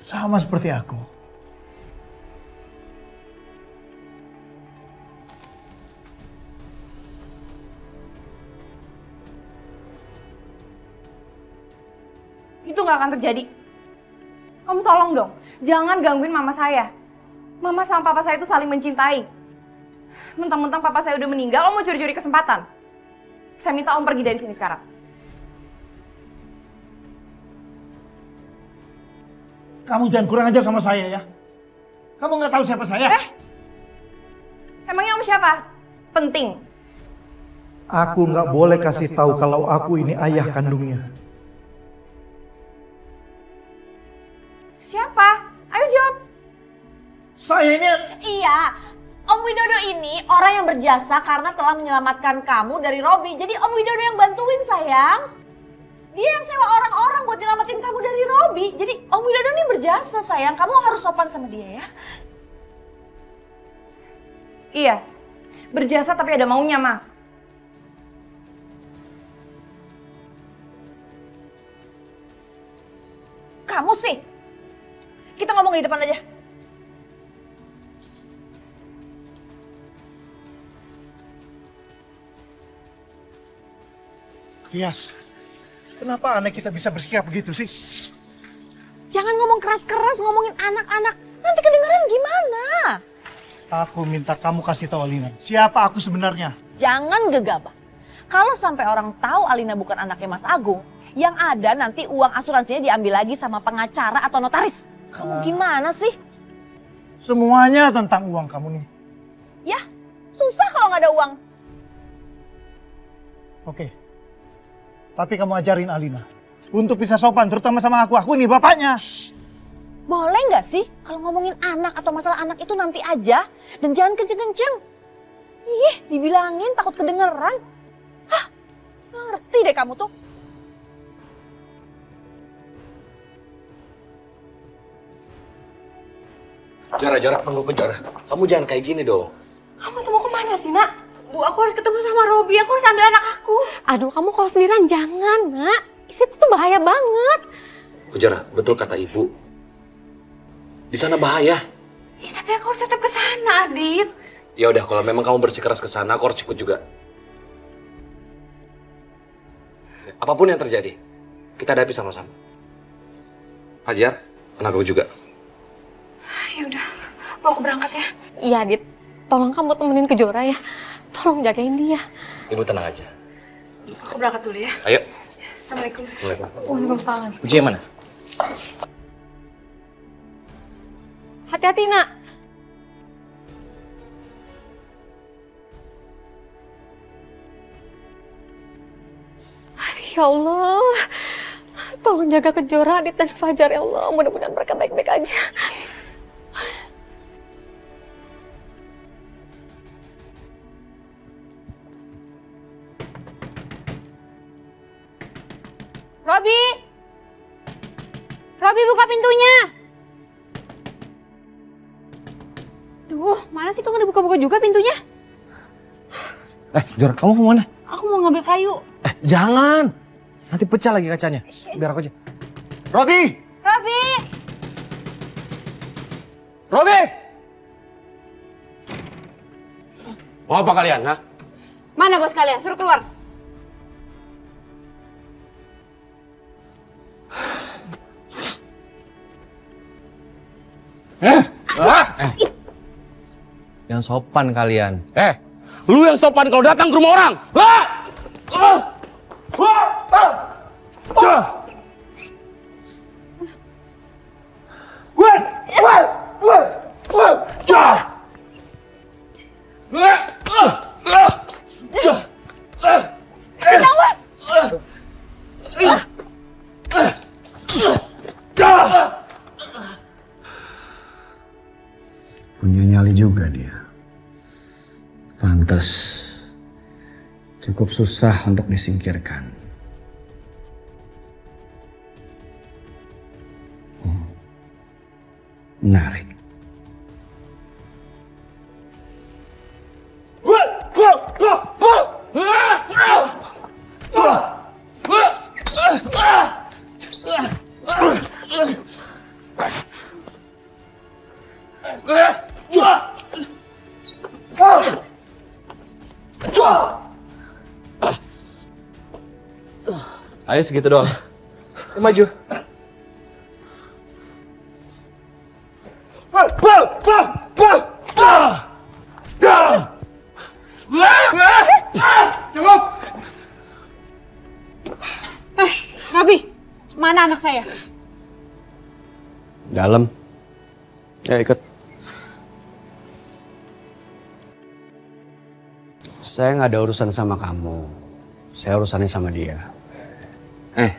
Sama seperti aku. Itu nggak akan terjadi. tolong dong, jangan gangguin mama saya. Mama sama papa saya itu saling mencintai. Mentang-mentang papa saya udah meninggal, Om mau curi-curi kesempatan. Saya minta Om pergi dari sini sekarang. Kamu jangan kurang ajar sama saya ya. Kamu nggak tahu siapa saya? Emangnya Om siapa? Penting. Aku nggak boleh kasih tahu kalau aku ini ayah kandungnya. Siapa? Ayo jawab. Saya ini... Iya, Om Widodo ini orang yang berjasa karena telah menyelamatkan kamu dari Robi. Jadi Om Widodo yang bantuin sayang. Dia yang sewa orang-orang buat nyelamatin kamu dari Robi. Jadi Om Widodo ini berjasa sayang. Kamu harus sopan sama dia ya. Iya, berjasa tapi ada maunya, Ma. Kamu sih. Kita ngomong di depan aja. Tias, kenapa anak kita bisa bersikap begitu sih? Jangan ngomong keras-keras, ngomongin anak-anak. Nanti kedengeran gimana? Aku minta kamu kasih tahu Alina, siapa aku sebenarnya. Jangan gegabah. Kalau sampai orang tahu Alina bukan anaknya Mas Agung, yang ada nanti uang asuransinya diambil lagi sama pengacara atau notaris. Kamu gimana sih? Semuanya tentang uang kamu nih. Ya, susah kalau nggak ada uang. Oke, tapi kamu ajarin Alina untuk bisa sopan, terutama sama aku. Aku nih bapaknya. Boleh nggak sih kalau ngomongin anak atau masalah anak itu nanti aja dan jangan kenceng-kenceng. Ih, dibilangin takut kedengeran. Hah, ngerti deh kamu tuh. Jara, tunggu ke Jara. Kamu jangan kayak gini dong. Kamu tuh mau kemana sih, Nak? Bu, aku harus ketemu sama Robi, aku harus ambil anak aku. Aduh, kamu kalau sendirian jangan, Nak. Itu tuh bahaya banget. Jara, betul kata ibu. Di sana bahaya. Ih, tapi aku harus tetap ke sana, Adit. Ya udah, kalau memang kamu bersikeras ke sana, aku harus ikut juga. Apapun yang terjadi, kita hadapi sama-sama. Fajar, anak aku juga. Ya udah, mau aku berangkat ya? Iya, Adit. Tolong kamu temenin ke Jora ya. Tolong jagain dia. Ibu tenang aja. Aku berangkat dulu ya. Ayo. Assalamualaikum. Waalaikumsalam. Ujian mana? Hati-hati, Nak. Ya Allah. Tolong jaga Kejora, Adit dan Fajar ya Allah. Mudah-mudahan mereka baik-baik aja. Robi! Robi, buka pintunya! Duh, mana sih kok nggak dibuka-buka juga pintunya? Jora, kamu mau mana? Aku mau ngambil kayu. Jangan! Nanti pecah lagi kacanya. Biar aku aja. Robi! Robi! Robi! Mau apa kalian, ha? Mana bos kalian? Suruh keluar. Yang sopan kalian. Lu yang sopan kalau datang ke rumah orang. Awas! Punya nyali juga dia. Pantes cukup susah untuk disingkirkan. Menarik. Ayo segitu doang. Maju. Mana anak saya? Dalam. Ya ikut. Saya nggak ada urusan sama kamu. Saya urusannya sama dia.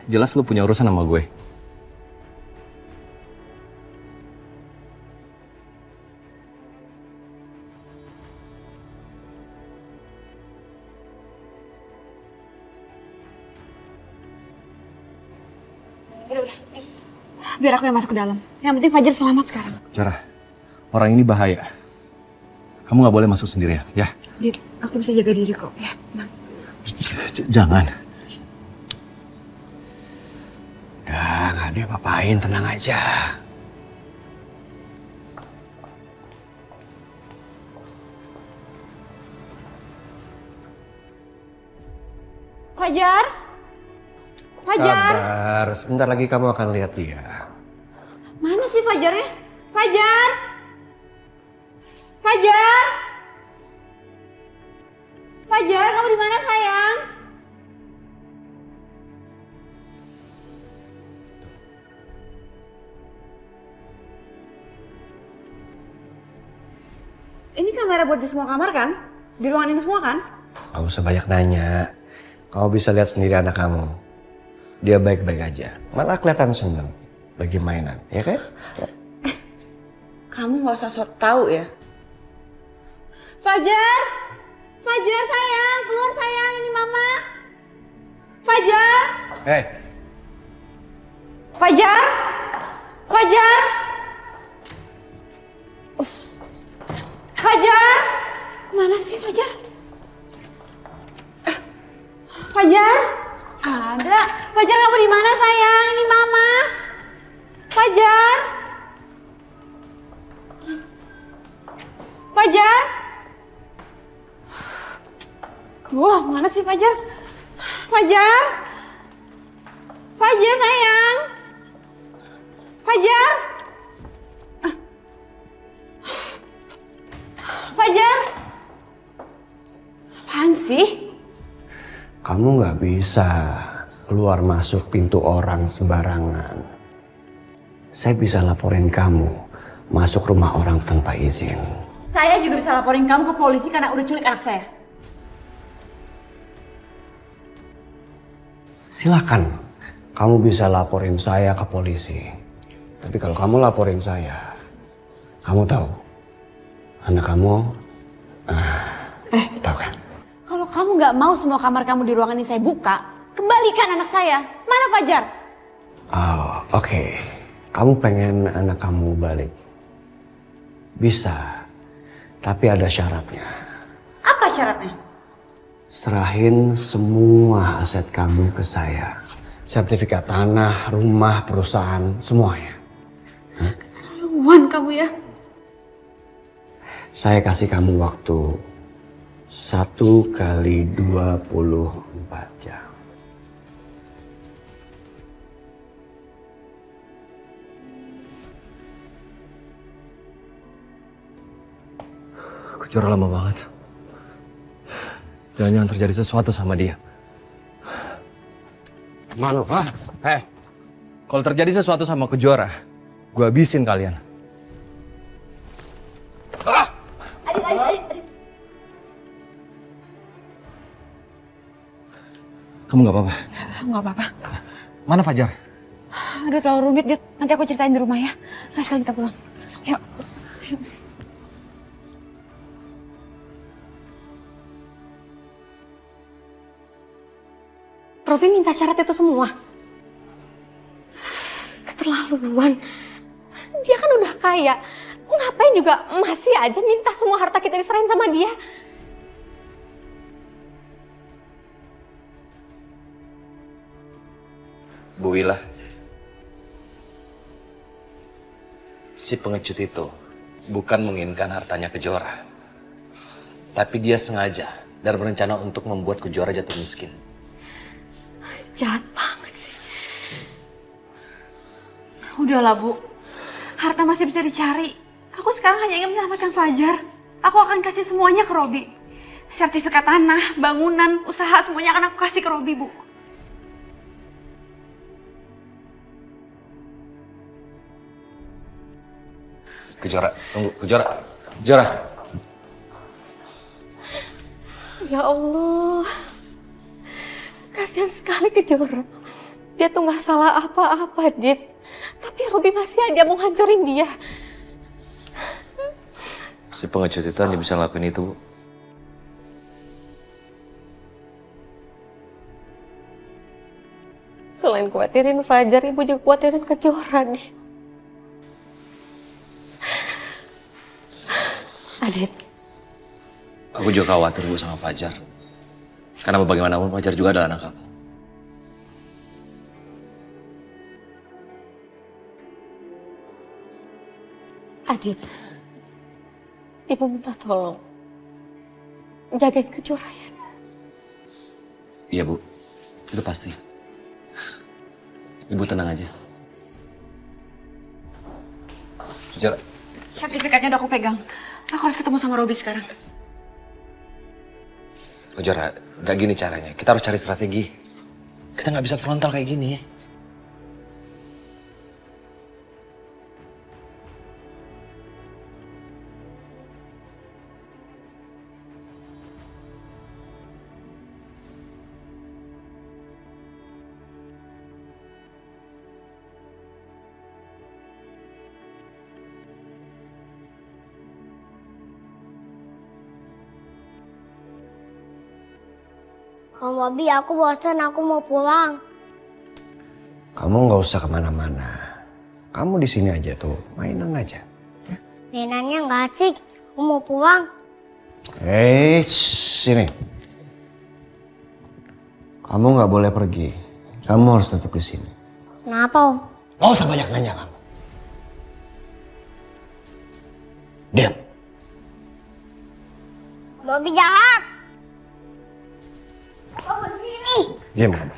Jelas lu punya urusan sama gue. Udah. Biar aku yang masuk ke dalam. Yang penting Fajar selamat sekarang. Cara, orang ini bahaya. Kamu nggak boleh masuk sendirian, ya? Dit, aku bisa jaga diri kok, ya. Tenang. Jangan. Udah, nggak ada apa-apain, tenang aja. Fajar? Fajar? Sabar, sebentar lagi kamu akan lihat dia. Mana sih Fajarnya? Fajar? Fajar? Fajar, kamu di mana sayang? Ini kamera buat di semua kamar kan? Di ruangan ini semua kan? Gak usah banyak nanya. Kamu bisa lihat sendiri anak kamu. Dia baik-baik aja. Malah kelihatan seneng. Lagi mainan, ya kan? Kamu gak usah sok tahu ya. Fajar! Fajar sayang, keluar sayang, ini mama. Fajar! Fajar! Fajar! Fajar! Mana sih Fajar? Fajar? Ada. Fajar, kamu di mana sayang? Ini mama. Fajar? Fajar? Wah, mana sih Fajar? Fajar? Fajar sayang? Fajar? Fajar? Apaan sih? Kamu nggak bisa keluar masuk pintu orang sembarangan. Saya bisa laporin kamu masuk rumah orang tanpa izin. Saya juga bisa laporin kamu ke polisi karena udah culik anak saya. Silakan, kamu bisa laporin saya ke polisi. Tapi kalau kamu laporin saya, kamu tahu anak kamu, tahu kan? Kalau kamu nggak mau semua kamar kamu di ruangan ini saya buka, kembalikan anak saya. Mana Fajar? Oh, oke. Kamu pengen anak kamu balik? Bisa, tapi ada syaratnya. Apa syaratnya? Serahin semua aset kamu ke saya. Sertifikat tanah, rumah, perusahaan, semuanya. Keterlaluan kamu ya. Saya kasih kamu waktu 1 kali 24 jam. Kejora lama banget. Jangan terjadi sesuatu sama dia. Mana, Pak? Kalau terjadi sesuatu sama Kejora, gue habisin kalian. Adit. Kamu nggak apa-apa? Nggak apa-apa. Mana Fajar? Aduh, terlalu rumit, Dit. Nanti aku ceritain di rumah ya. Nah, sekarang kita pulang. Yuk. Robi minta syarat itu semua. Keterlaluan. Dia kan udah kaya. Ngapain juga masih aja minta semua harta kita diserahin sama dia? Bu Wila, si pengecut itu bukan menginginkan hartanya Kejora. Tapi dia sengaja dan berencana untuk membuat Kejora jatuh miskin. Jahat banget sih. Udahlah, Bu. Harta masih bisa dicari. Aku sekarang hanya ingin menyelamatkan Fajar. Aku akan kasih semuanya ke Robi. Sertifikat tanah, bangunan, usaha, semuanya akan aku kasih ke Robi, Bu. Kejora, tunggu, Kejora. Kejora. Ya Allah. Kasihan sekali Kejora. Dia tuh nggak salah apa-apa, Dit. Tapi Robi masih aja mau hancurin dia. Si pengecut itu hanya bisa ngelakuin itu, Bu. Selain khawatirin Fajar, Ibu juga khawatirin Kejora, Dit. Adit. Aku juga khawatir, Bu, sama Fajar. Karena bagaimanapun Fajar juga adalah anak aku. Adit, Ibu minta tolong jagain Kejora ya. Iya, Bu. Itu pasti. Ibu tenang aja. Kejora. Sertifikatnya udah aku pegang. Aku harus ketemu sama Robi sekarang. Kejora, gak gini caranya. Kita harus cari strategi. Kita nggak bisa frontal kayak gini. Om Bobby, aku bosan, aku mau pulang. Kamu nggak usah kemana-mana. Kamu di sini aja tuh, mainan aja. Mainannya nggak asik, aku mau pulang. Sini. Kamu nggak boleh pergi. Kamu harus tetap di sini. Kenapa, Om? Nggak usah banyak nanya kamu. Diam. Bobby jahat. Oh, begini. Diam kamu.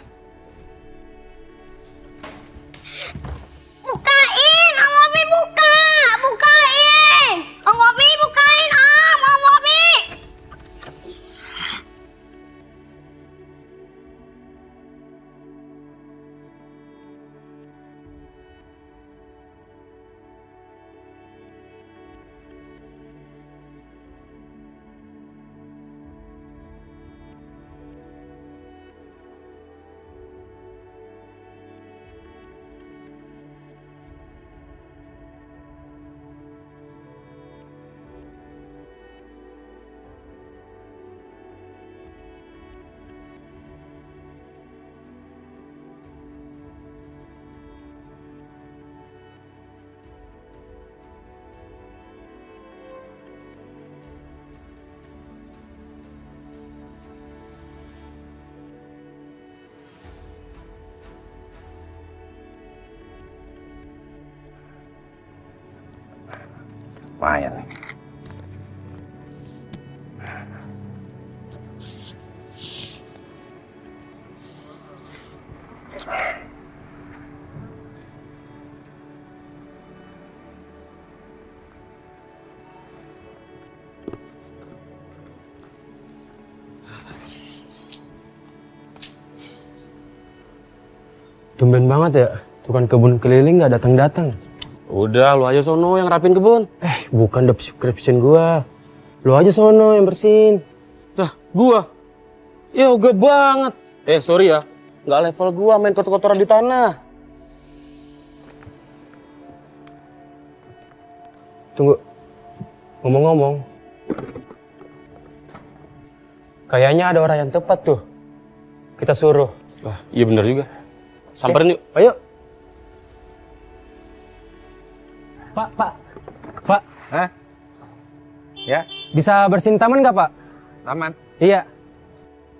Bukain, Om Bobby buka. Bukain. Om Bobby bukain, Om Bobby. Lumayan nih. Tumben banget ya, tukang kebun keliling nggak datang-datang. Udah, lu aja sono yang rapin kebun. Bukan deskripsiin gua. Lu aja sono yang bersihin. Lah, gua? Ya uga banget. Sorry ya, nggak level gua main kotor-kotoran di tanah. Tunggu, ngomong-ngomong. Kayaknya ada orang yang tepat tuh. Kita suruh. Wah, iya bener juga. Samperin yuk. Ayo. Pak. Hah? Ya? Bisa bersihin taman nggak, Pak? Taman? Iya.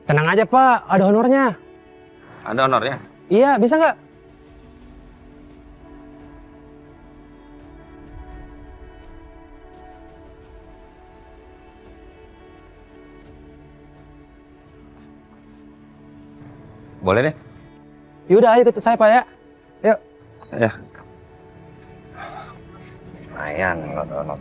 Tenang aja, Pak. Ada honornya. Ada honornya? Iya, bisa nggak? Boleh deh. Yaudah, ayo ikut saya, Pak ya. Yuk. Ya. Lumayan kalau ada honor.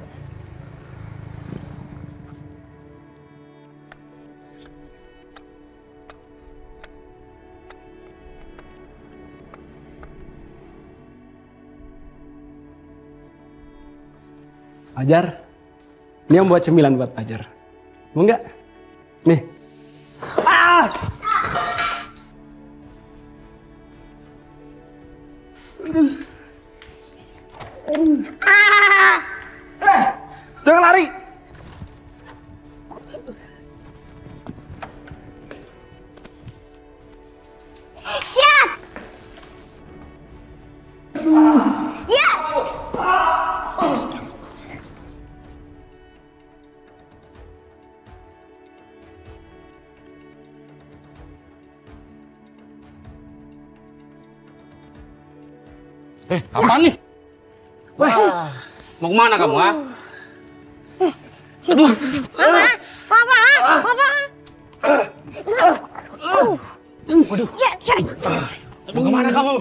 Fajar, ini yang buat cemilan buat Fajar. Mau nggak? Nih. Ah! Jangan lari. Siap. Ya. Apaan nih? Wah, mau kemana kamu, ha? Aduh. Papa. Waduh. Mau kemana kamu?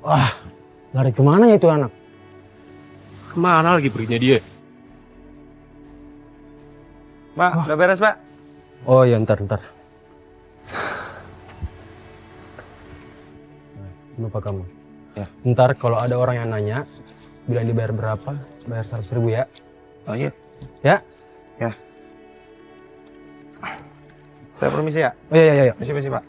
Wah, lari kemana ya itu anak? Kemana lagi perginya dia? Pak, udah beres, Pak? Oh iya, ntar. Lupa kamu. Ya. Ntar kalau ada orang yang nanya, bilang dibayar berapa, bayar 100.000 ya. Oh iya. Ya? Ya. Saya permisi ya? Oh iya. Permisi, Pak.